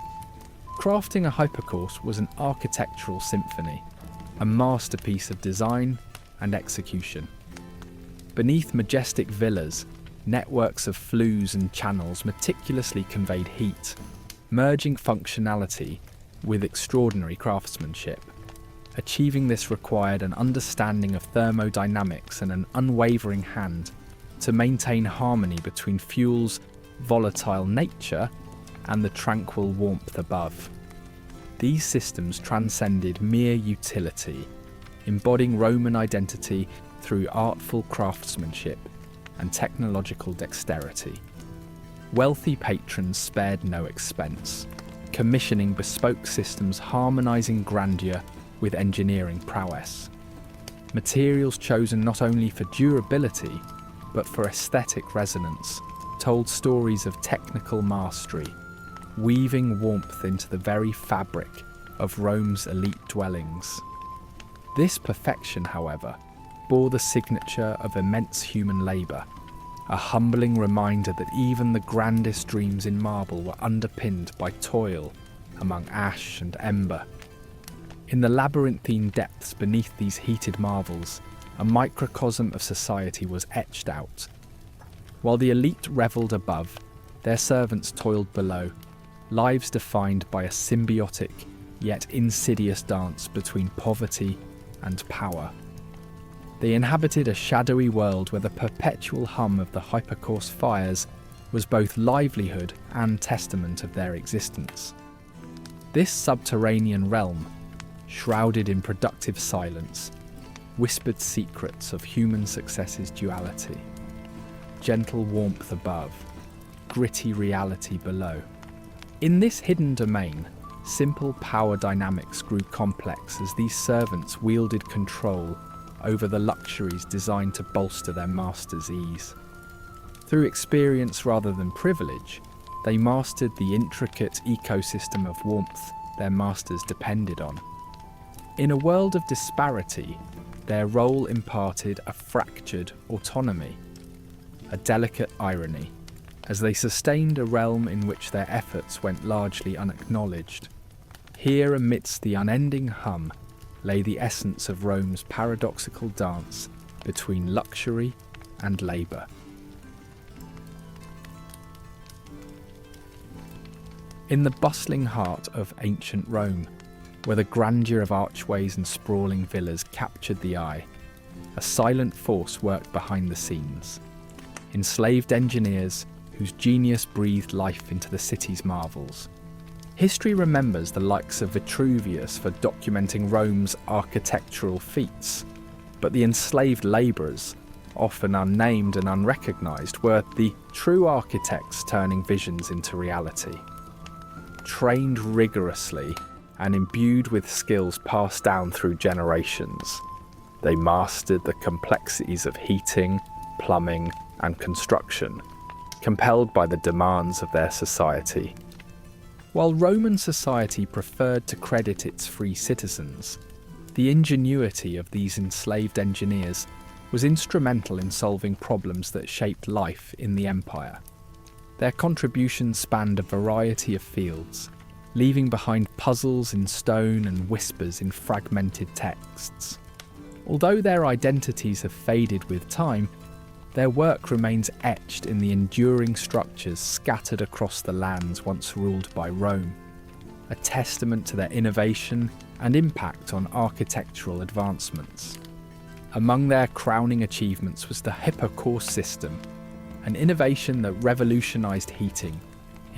Crafting a hypocaust was an architectural symphony, a masterpiece of design and execution. Beneath majestic villas, networks of flues and channels meticulously conveyed heat, merging functionality with extraordinary craftsmanship. Achieving this required an understanding of thermodynamics and an unwavering hand to maintain harmony between fuel's volatile nature and the tranquil warmth above. These systems transcended mere utility, embodying Roman identity through artful craftsmanship and technological dexterity. Wealthy patrons spared no expense, commissioning bespoke systems harmonizing grandeur with engineering prowess. Materials chosen not only for durability, but for aesthetic resonance, told stories of technical mastery, weaving warmth into the very fabric of Rome's elite dwellings. This perfection, however, bore the signature of immense human labour, a humbling reminder that even the grandest dreams in marble were underpinned by toil among ash and ember. In the labyrinthine depths beneath these heated marvels, a microcosm of society was etched out. While the elite revelled above, their servants toiled below, lives defined by a symbiotic yet insidious dance between poverty and power. They inhabited a shadowy world where the perpetual hum of the hypocaust fires was both livelihood and testament of their existence. This subterranean realm, shrouded in productive silence, whispered secrets of human success's duality. Gentle warmth above, gritty reality below. In this hidden domain, simple power dynamics grew complex as these servants wielded control over the luxuries designed to bolster their master's ease. Through experience rather than privilege, they mastered the intricate ecosystem of warmth their masters depended on. In a world of disparity, their role imparted a fractured autonomy, a delicate irony, as they sustained a realm in which their efforts went largely unacknowledged. Here, amidst the unending hum, lay the essence of Rome's paradoxical dance between luxury and labour. In the bustling heart of ancient Rome, where the grandeur of archways and sprawling villas captured the eye, a silent force worked behind the scenes. Enslaved engineers whose genius breathed life into the city's marvels. History remembers the likes of Vitruvius for documenting Rome's architectural feats, but the enslaved labourers, often unnamed and unrecognised, were the true architects turning visions into reality. Trained rigorously and imbued with skills passed down through generations, they mastered the complexities of heating, plumbing, and construction, compelled by the demands of their society. While Roman society preferred to credit its free citizens, the ingenuity of these enslaved engineers was instrumental in solving problems that shaped life in the empire. Their contributions spanned a variety of fields, leaving behind puzzles in stone and whispers in fragmented texts. Although their identities have faded with time, their work remains etched in the enduring structures scattered across the lands once ruled by Rome, a testament to their innovation and impact on architectural advancements. Among their crowning achievements was the hypocaust system, an innovation that revolutionised heating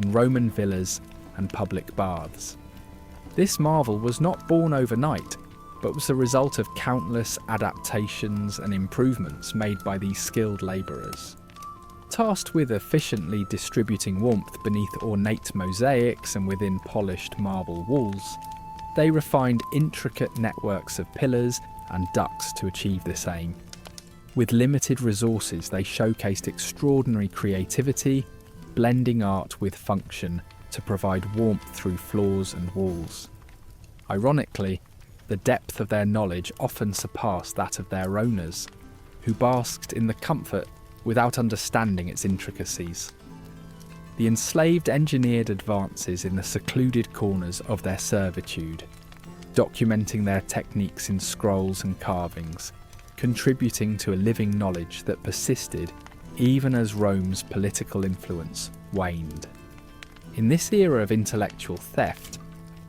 in Roman villas and public baths. This marvel was not born overnight, but was the result of countless adaptations and improvements made by these skilled labourers. Tasked with efficiently distributing warmth beneath ornate mosaics and within polished marble walls, they refined intricate networks of pillars and ducts to achieve this aim. With limited resources, they showcased extraordinary creativity, blending art with function to provide warmth through floors and walls. Ironically, the depth of their knowledge often surpassed that of their owners, who basked in the comfort without understanding its intricacies. The enslaved engineered advances in the secluded corners of their servitude, documenting their techniques in scrolls and carvings, contributing to a living knowledge that persisted even as Rome's political influence waned. In this era of intellectual theft,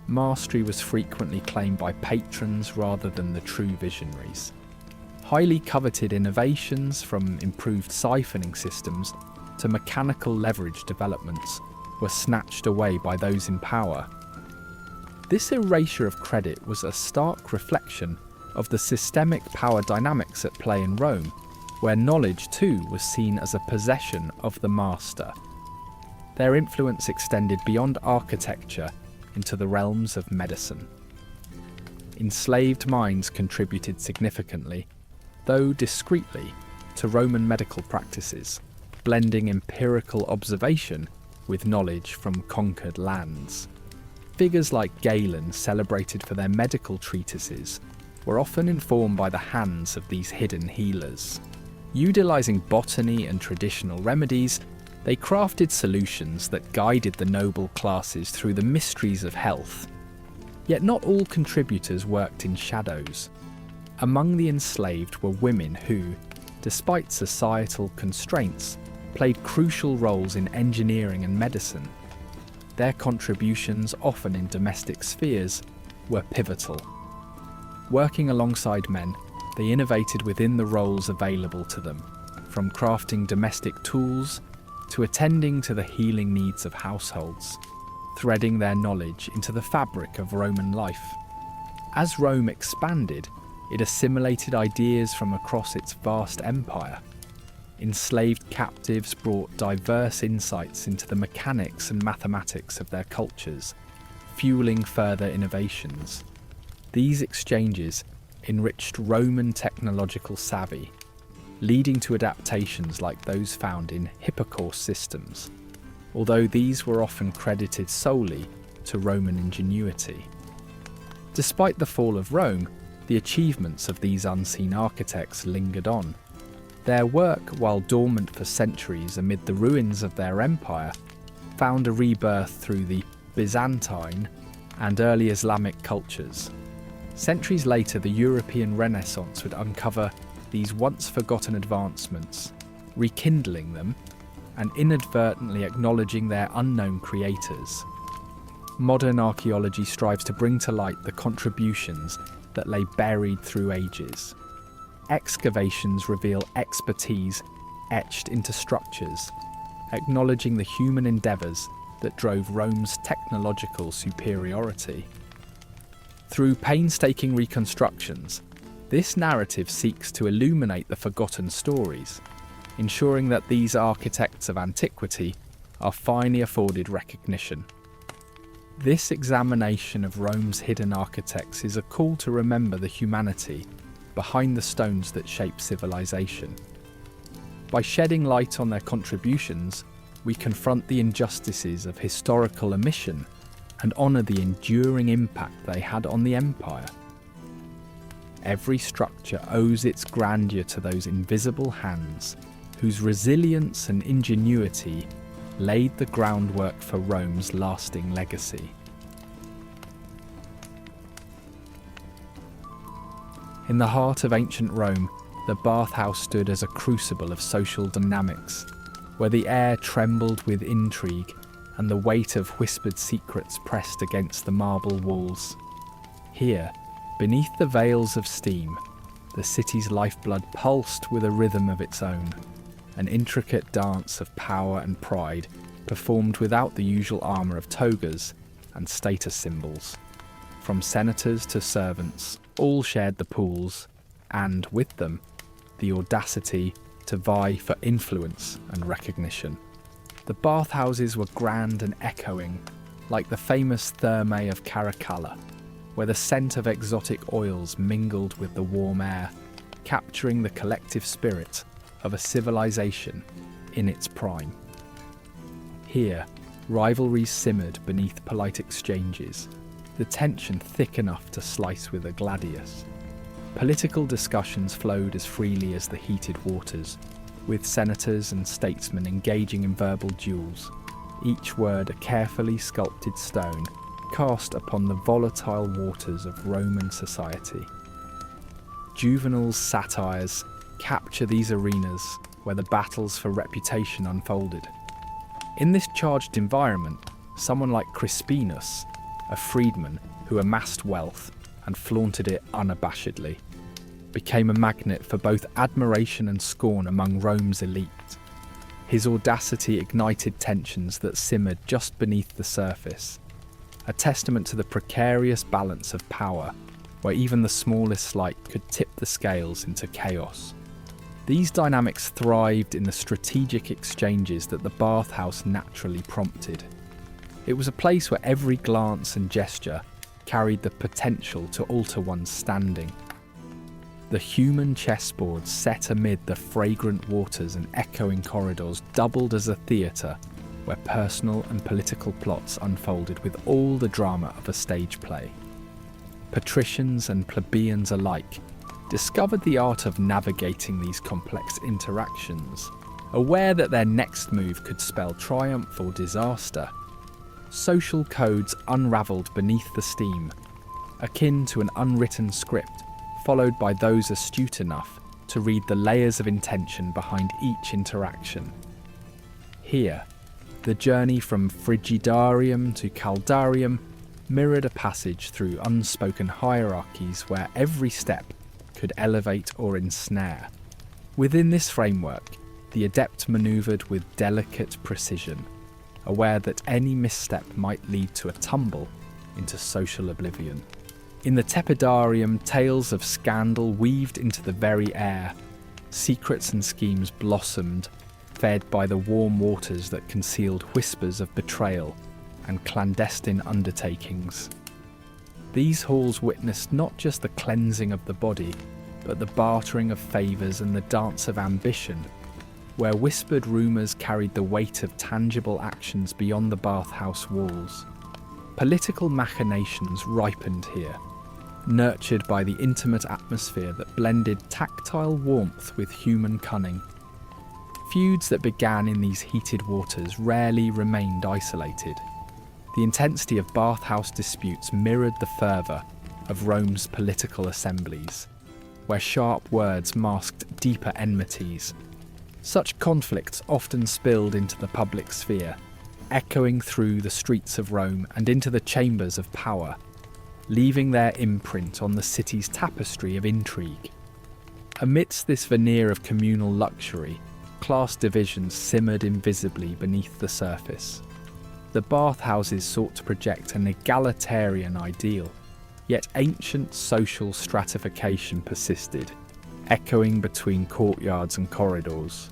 mastery was frequently claimed by patrons rather than the true visionaries. Highly coveted innovations, from improved siphoning systems to mechanical leverage developments, were snatched away by those in power. This erasure of credit was a stark reflection of the systemic power dynamics at play in Rome, where knowledge too was seen as a possession of the master. Their influence extended beyond architecture into the realms of medicine. Enslaved minds contributed significantly, though discreetly, to Roman medical practices, blending empirical observation with knowledge from conquered lands. Figures like Galen, celebrated for their medical treatises, were often informed by the hands of these hidden healers. Utilising botany and traditional remedies, they crafted solutions that guided the noble classes through the mysteries of health. Yet not all contributors worked in shadows. Among the enslaved were women who, despite societal constraints, played crucial roles in engineering and medicine. Their contributions, often in domestic spheres, were pivotal. Working alongside men, they innovated within the roles available to them, from crafting domestic tools to attending to the healing needs of households, threading their knowledge into the fabric of Roman life. As Rome expanded, it assimilated ideas from across its vast empire. Enslaved captives brought diverse insights into the mechanics and mathematics of their cultures, fueling further innovations. These exchanges enriched Roman technological savvy, leading to adaptations like those found in hypocaust systems, although these were often credited solely to Roman ingenuity. Despite the fall of Rome, the achievements of these unseen architects lingered on. Their work, while dormant for centuries amid the ruins of their empire, found a rebirth through the Byzantine and early Islamic cultures. Centuries later, the European Renaissance would uncover these once forgotten advancements, rekindling them and inadvertently acknowledging their unknown creators. Modern archaeology strives to bring to light the contributions that lay buried through ages. Excavations reveal expertise etched into structures, acknowledging the human endeavours that drove Rome's technological superiority. Through painstaking reconstructions, This narrative seeks to illuminate the forgotten stories, ensuring that these architects of antiquity are finally afforded recognition. This examination of Rome's hidden architects is a call to remember the humanity behind the stones that shape civilization. By shedding light on their contributions, we confront the injustices of historical omission and honour the enduring impact they had on the empire. Every structure owes its grandeur to those invisible hands whose resilience and ingenuity laid the groundwork for Rome's lasting legacy. In the heart of ancient Rome, the bathhouse stood as a crucible of social dynamics, where the air trembled with intrigue and the weight of whispered secrets pressed against the marble walls. Here, beneath the veils of steam, the city's lifeblood pulsed with a rhythm of its own, an intricate dance of power and pride performed without the usual armour of togas and status symbols. From senators to servants, all shared the pools, and with them, the audacity to vie for influence and recognition. The bathhouses were grand and echoing, like the famous thermae of Caracalla, where the scent of exotic oils mingled with the warm air, capturing the collective spirit of a civilization in its prime. Here, rivalries simmered beneath polite exchanges, the tension thick enough to slice with a gladius. Political discussions flowed as freely as the heated waters, with senators and statesmen engaging in verbal duels, each word a carefully sculpted stone cast upon the volatile waters of Roman society. Juvenal's satires capture these arenas where the battles for reputation unfolded. In this charged environment, someone like Crispinus, a freedman who amassed wealth and flaunted it unabashedly, became a magnet for both admiration and scorn among Rome's elite. His audacity ignited tensions that simmered just beneath the surface, a testament to the precarious balance of power, where even the smallest slight could tip the scales into chaos. These dynamics thrived in the strategic exchanges that the bathhouse naturally prompted. It was a place where every glance and gesture carried the potential to alter one's standing. The human chessboard set amid the fragrant waters and echoing corridors doubled as a theatre where personal and political plots unfolded with all the drama of a stage play. Patricians and plebeians alike discovered the art of navigating these complex interactions, aware that their next move could spell triumph or disaster. Social codes unravelled beneath the steam, akin to an unwritten script, followed by those astute enough to read the layers of intention behind each interaction. Here, the journey from Frigidarium to Caldarium mirrored a passage through unspoken hierarchies where every step could elevate or ensnare. Within this framework, the adept manoeuvred with delicate precision, aware that any misstep might lead to a tumble into social oblivion. In the Tepidarium, tales of scandal weaved into the very air. Secrets and schemes blossomed, fed by the warm waters that concealed whispers of betrayal and clandestine undertakings. These halls witnessed not just the cleansing of the body, but the bartering of favours and the dance of ambition, where whispered rumours carried the weight of tangible actions beyond the bathhouse walls. Political machinations ripened here, nurtured by the intimate atmosphere that blended tactile warmth with human cunning. Feuds that began in these heated waters rarely remained isolated. The intensity of bathhouse disputes mirrored the fervour of Rome's political assemblies, where sharp words masked deeper enmities. Such conflicts often spilled into the public sphere, echoing through the streets of Rome and into the chambers of power, leaving their imprint on the city's tapestry of intrigue. Amidst this veneer of communal luxury, class divisions simmered invisibly beneath the surface. The bathhouses sought to project an egalitarian ideal, Yet ancient social stratification persisted, echoing between courtyards and corridors.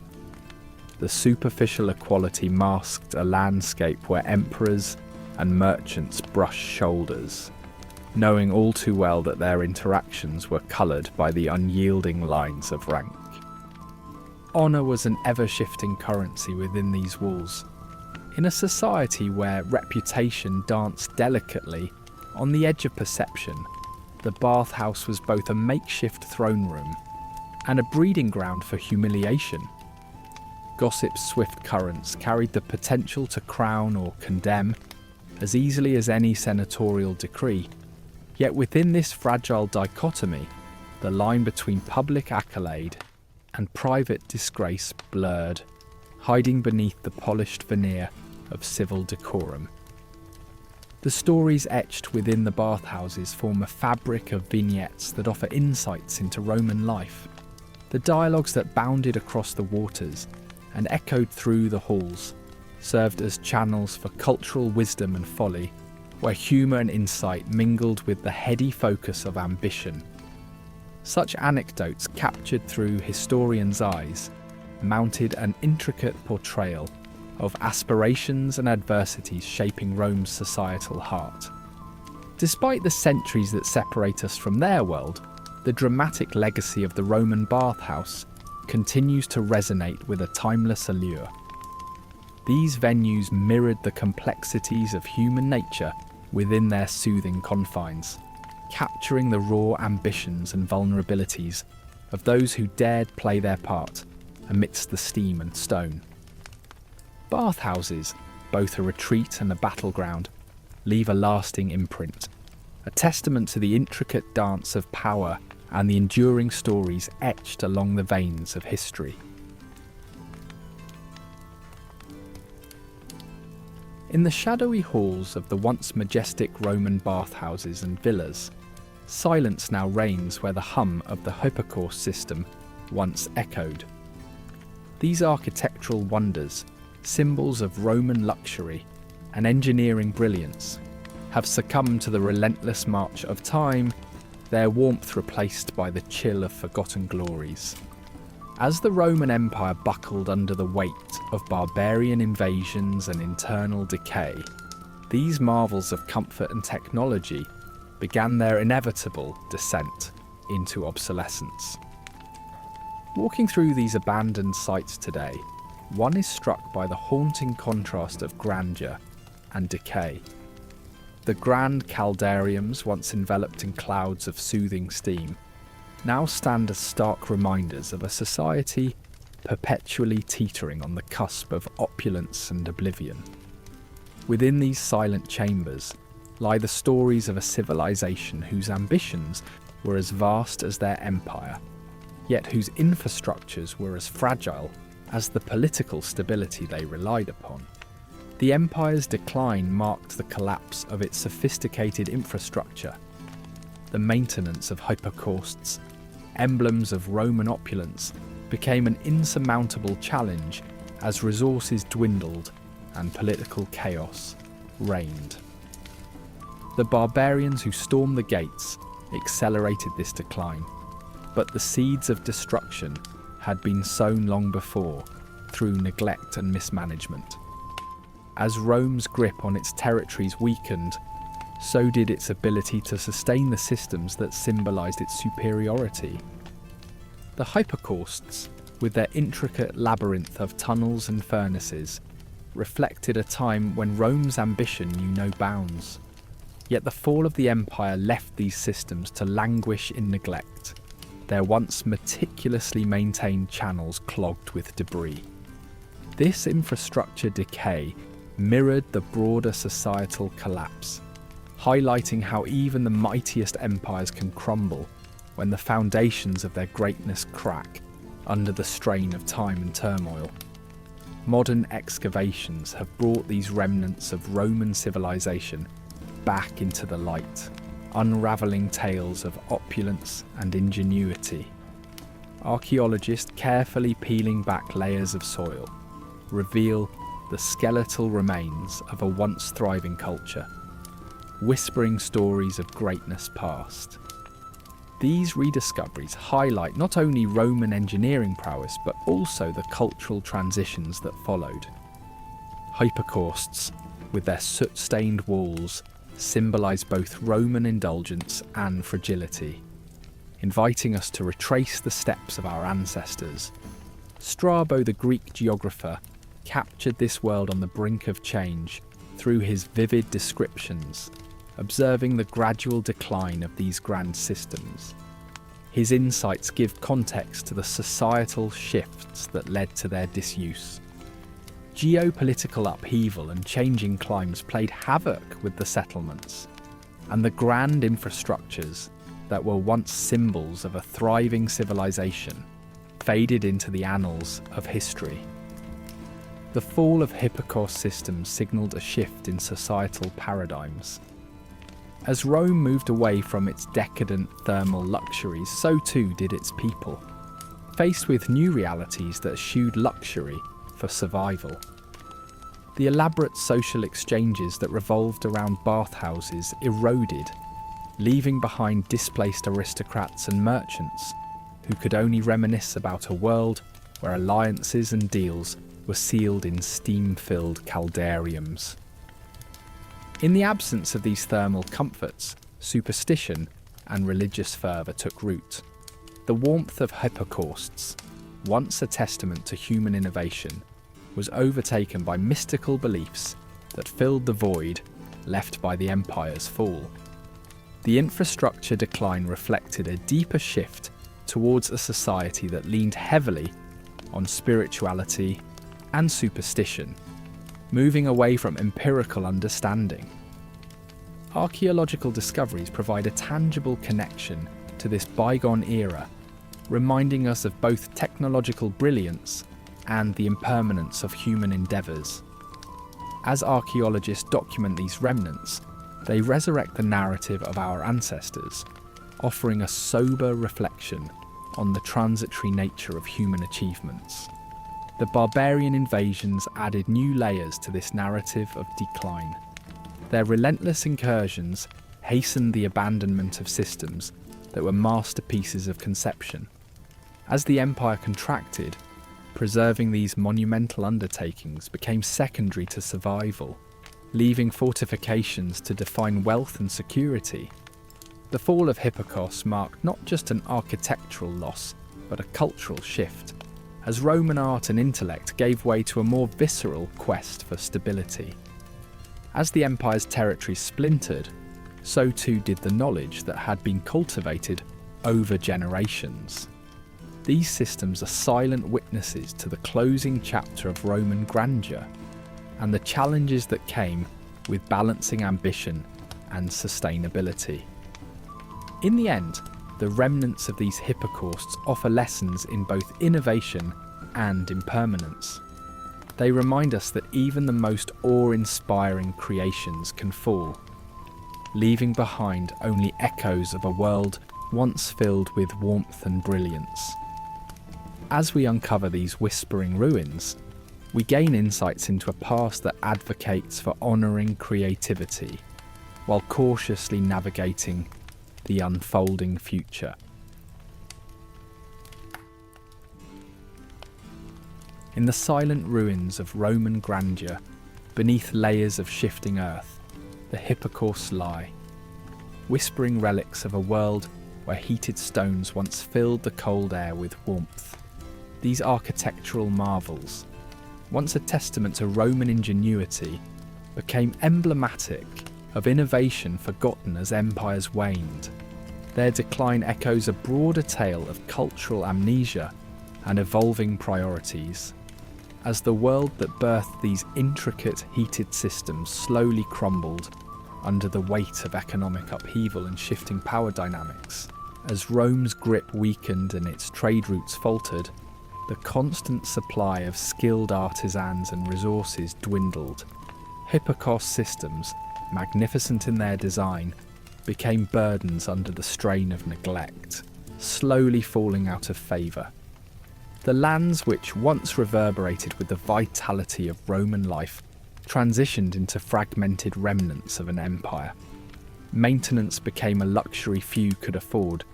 The superficial equality masked a landscape where emperors and merchants brushed shoulders, knowing all too well that their interactions were coloured by the unyielding lines of rank. Honour was an ever-shifting currency within these walls. In a society where reputation danced delicately on the edge of perception, the bathhouse was both a makeshift throne room and a breeding ground for humiliation. Gossip's swift currents carried the potential to crown or condemn as easily as any senatorial decree. Yet within this fragile dichotomy, the line between public accolade and private disgrace blurred, hiding beneath the polished veneer of civil decorum. The stories etched within the bathhouses form a fabric of vignettes that offer insights into Roman life. The dialogues that bounded across the waters and echoed through the halls served as channels for cultural wisdom and folly, where humour and insight mingled with the heady focus of ambition. Such anecdotes, captured through historians' eyes, mounted an intricate portrayal of aspirations and adversities shaping Rome's societal heart. Despite the centuries that separate us from their world, the dramatic legacy of the Roman bathhouse continues to resonate with a timeless allure. These venues mirrored the complexities of human nature within their soothing confines, capturing the raw ambitions and vulnerabilities of those who dared play their part amidst the steam and stone. Bathhouses, both a retreat and a battleground, leave a lasting imprint, a testament to the intricate dance of power and the enduring stories etched along the veins of history. In the shadowy halls of the once majestic Roman bathhouses and villas, silence now reigns where the hum of the hypocaust system once echoed. These architectural wonders, symbols of Roman luxury and engineering brilliance, have succumbed to the relentless march of time, their warmth replaced by the chill of forgotten glories. As the Roman Empire buckled under the weight of barbarian invasions and internal decay, these marvels of comfort and technology began their inevitable descent into obsolescence. Walking through these abandoned sites today, one is struck by the haunting contrast of grandeur and decay. The grand caldariums, once enveloped in clouds of soothing steam, now stand as stark reminders of a society perpetually teetering on the cusp of opulence and oblivion. Within these silent chambers lie the stories of a civilization whose ambitions were as vast as their empire, yet whose infrastructures were as fragile as the political stability they relied upon. The empire's decline marked the collapse of its sophisticated infrastructure. The maintenance of hypocausts, emblems of Roman opulence, became an insurmountable challenge as resources dwindled and political chaos reigned. The barbarians who stormed the gates accelerated this decline, but the seeds of destruction had been sown long before through neglect and mismanagement. As Rome's grip on its territories weakened, so did its ability to sustain the systems that symbolised its superiority. The hypocausts, with their intricate labyrinth of tunnels and furnaces, reflected a time when Rome's ambition knew no bounds. Yet the fall of the empire left these systems to languish in neglect, their once meticulously maintained channels clogged with debris. This infrastructure decay mirrored the broader societal collapse, highlighting how even the mightiest empires can crumble when the foundations of their greatness crack under the strain of time and turmoil. Modern excavations have brought these remnants of Roman civilization back into the light, unravelling tales of opulence and ingenuity. Archaeologists, carefully peeling back layers of soil, reveal the skeletal remains of a once thriving culture. whispering stories of greatness past. These rediscoveries highlight not only Roman engineering prowess, but also the cultural transitions that followed. Hypocausts, with their soot-stained walls, symbolise both Roman indulgence and fragility, inviting us to retrace the steps of our ancestors. Strabo, the Greek geographer, captured this world on the brink of change through his vivid descriptions, observing the gradual decline of these grand systems. His insights give context to the societal shifts that led to their disuse. Geopolitical upheaval and changing climes played havoc with the settlements, and the grand infrastructures that were once symbols of a thriving civilization faded into the annals of history. The fall of hypocaust systems signalled a shift in societal paradigms. As Rome moved away from its decadent thermal luxuries, so too did its people, faced with new realities that eschewed luxury for survival. The elaborate social exchanges that revolved around bathhouses eroded, leaving behind displaced aristocrats and merchants who could only reminisce about a world where alliances and deals were sealed in steam-filled caldariums. In the absence of these thermal comforts, superstition and religious fervour took root. The warmth of hypocausts, once a testament to human innovation, was overtaken by mystical beliefs that filled the void left by the empire's fall. The infrastructure decline reflected a deeper shift towards a society that leaned heavily on spirituality and superstition, moving away from empirical understanding. Archaeological discoveries provide a tangible connection to this bygone era, reminding us of both technological brilliance and the impermanence of human endeavours. As archaeologists document these remnants, they resurrect the narrative of our ancestors, offering a sober reflection on the transitory nature of human achievements. The barbarian invasions added new layers to this narrative of decline. Their relentless incursions hastened the abandonment of systems that were masterpieces of conception. As the empire contracted, preserving these monumental undertakings became secondary to survival, leaving fortifications to define wealth and security. The fall of Hypocausts marked not just an architectural loss, but a cultural shift, as Roman art and intellect gave way to a more visceral quest for stability. As the empire's territory splintered, so too did the knowledge that had been cultivated over generations. These systems are silent witnesses to the closing chapter of Roman grandeur and the challenges that came with balancing ambition and sustainability. In the end, the remnants of these hypocausts offer lessons in both innovation and impermanence. They remind us that even the most awe-inspiring creations can fall, leaving behind only echoes of a world once filled with warmth and brilliance. As we uncover these whispering ruins, we gain insights into a past that advocates for honouring creativity, while cautiously navigating the unfolding future. In the silent ruins of Roman grandeur, beneath layers of shifting earth, the hypocausts lie, whispering relics of a world where heated stones once filled the cold air with warmth. These architectural marvels, once a testament to Roman ingenuity, became emblematic of innovation forgotten as empires waned. Their decline echoes a broader tale of cultural amnesia and evolving priorities. As the world that birthed these intricate heated systems slowly crumbled under the weight of economic upheaval and shifting power dynamics, as Rome's grip weakened and its trade routes faltered, the constant supply of skilled artisans and resources dwindled. Hypocaust systems, magnificent in their design, became burdens under the strain of neglect, slowly falling out of favour. The lands which once reverberated with the vitality of Roman life transitioned into fragmented remnants of an empire, Maintenance became a luxury few could afford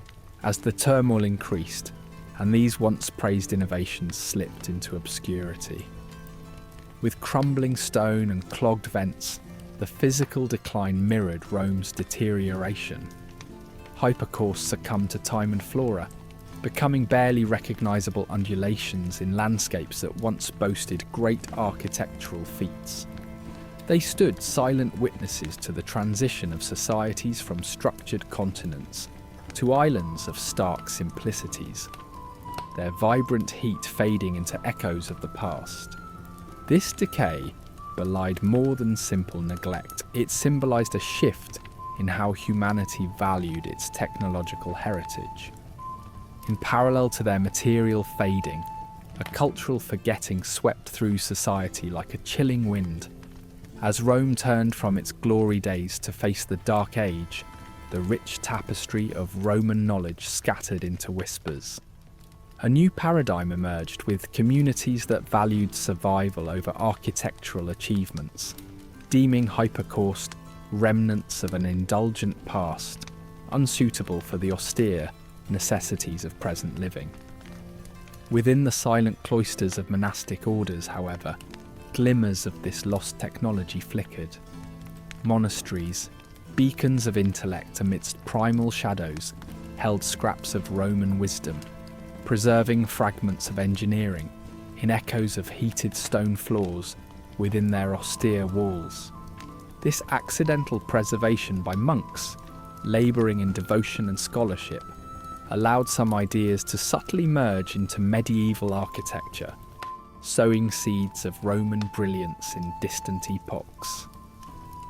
as the turmoil increased and these once praised innovations slipped into obscurity. With crumbling stone and clogged vents, the physical decline mirrored Rome's deterioration. Hypocausts succumbed to time and flora, becoming barely recognisable undulations in landscapes that once boasted great architectural feats. They stood silent witnesses to the transition of societies from structured continents to islands of stark simplicities, their vibrant heat fading into echoes of the past. This decay belied more than simple neglect. It symbolised a shift in how humanity valued its technological heritage. In parallel to their material fading, a cultural forgetting swept through society like a chilling wind. As Rome turned from its glory days to face the Dark Age, the rich tapestry of Roman knowledge scattered into whispers. A new paradigm emerged with communities that valued survival over architectural achievements, deeming hypocaust remnants of an indulgent past, unsuitable for the austere necessities of present living. Within the silent cloisters of monastic orders, however, glimmers of this lost technology flickered. Monasteries, beacons of intellect amidst primal shadows, held scraps of Roman wisdom, preserving fragments of engineering in echoes of heated stone floors within their austere walls. This accidental preservation by monks, labouring in devotion and scholarship, allowed some ideas to subtly merge into medieval architecture, sowing seeds of Roman brilliance in distant epochs.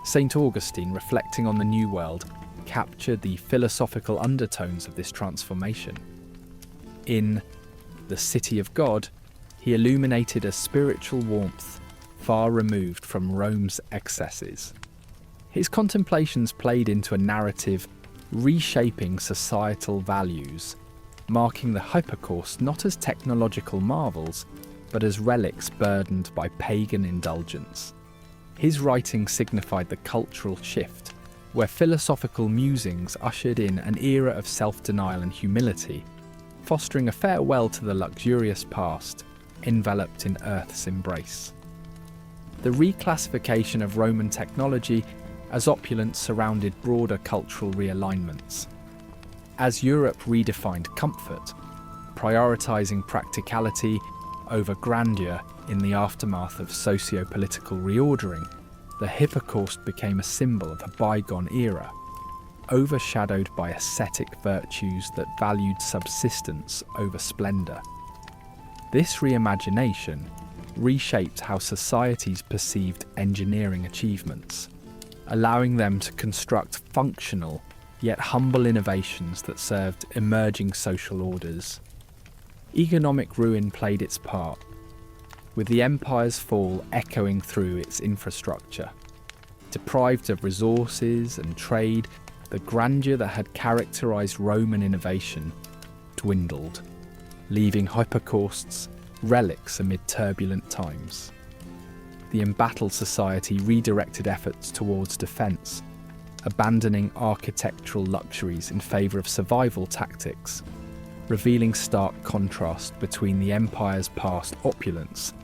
St. Augustine, reflecting on the New World, captured the philosophical undertones of this transformation. In The City of God, he illuminated a spiritual warmth far removed from Rome's excesses. His contemplations played into a narrative reshaping societal values, marking the hypocausts not as technological marvels, but as relics burdened by pagan indulgence. His writing signified the cultural shift, where philosophical musings ushered in an era of self-denial and humility, fostering a farewell to the luxurious past, enveloped in Earth's embrace. The reclassification of Roman technology as opulence surrounded broader cultural realignments. As Europe redefined comfort, prioritising practicality over grandeur in the aftermath of socio-political reordering, the hypocaust became a symbol of a bygone era, overshadowed by ascetic virtues that valued subsistence over splendour. This reimagination reshaped how societies perceived engineering achievements, allowing them to construct functional yet humble innovations that served emerging social orders. Economic ruin played its part, with the empire's fall echoing through its infrastructure. Deprived of resources and trade, the grandeur that had characterised Roman innovation dwindled, leaving hypocausts relics amid turbulent times. The embattled society redirected efforts towards defence, abandoning architectural luxuries in favour of survival tactics, revealing stark contrast between the empire's past opulence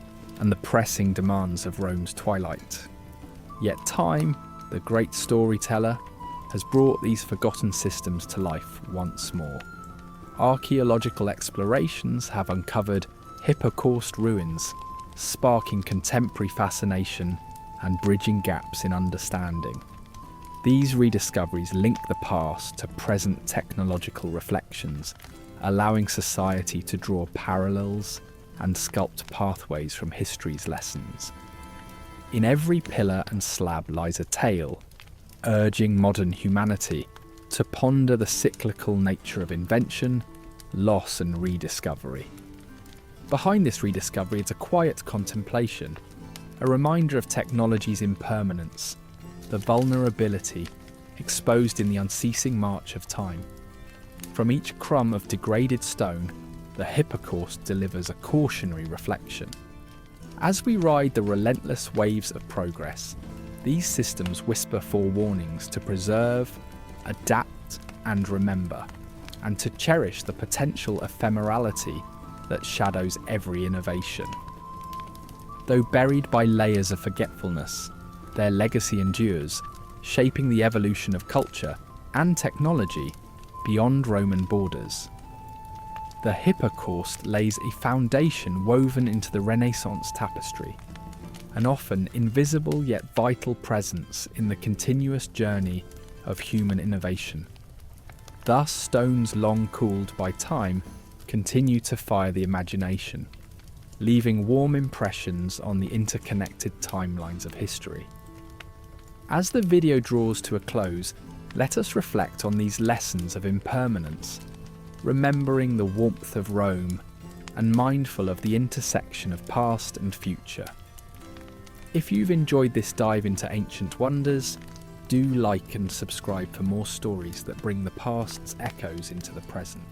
and the pressing demands of Rome's twilight. Yet time, the great storyteller, has brought these forgotten systems to life once more. Archaeological explorations have uncovered hypocaust ruins, sparking contemporary fascination and bridging gaps in understanding. These rediscoveries link the past to present technological reflections, allowing society to draw parallels and sculpt pathways from history's lessons. In every pillar and slab lies a tale, urging modern humanity to ponder the cyclical nature of invention, loss and rediscovery. Behind this rediscovery is a quiet contemplation, a reminder of technology's impermanence, the vulnerability exposed in the unceasing march of time. From each crumb of degraded stone, the hypocaust delivers a cautionary reflection. As we ride the relentless waves of progress, these systems whisper forewarnings to preserve, adapt and remember, and to cherish the potential ephemerality that shadows every innovation. Though buried by layers of forgetfulness, their legacy endures, shaping the evolution of culture and technology beyond Roman borders. The Hypocausts lays a foundation woven into the Renaissance tapestry, an often invisible yet vital presence in the continuous journey of human innovation. Thus, stones long cooled by time continue to fire the imagination, leaving warm impressions on the interconnected timelines of history. As the video draws to a close, let us reflect on these lessons of impermanence, remembering the warmth of Rome and mindful of the intersection of past and future. If you've enjoyed this dive into ancient wonders, do like and subscribe for more stories that bring the past's echoes into the present.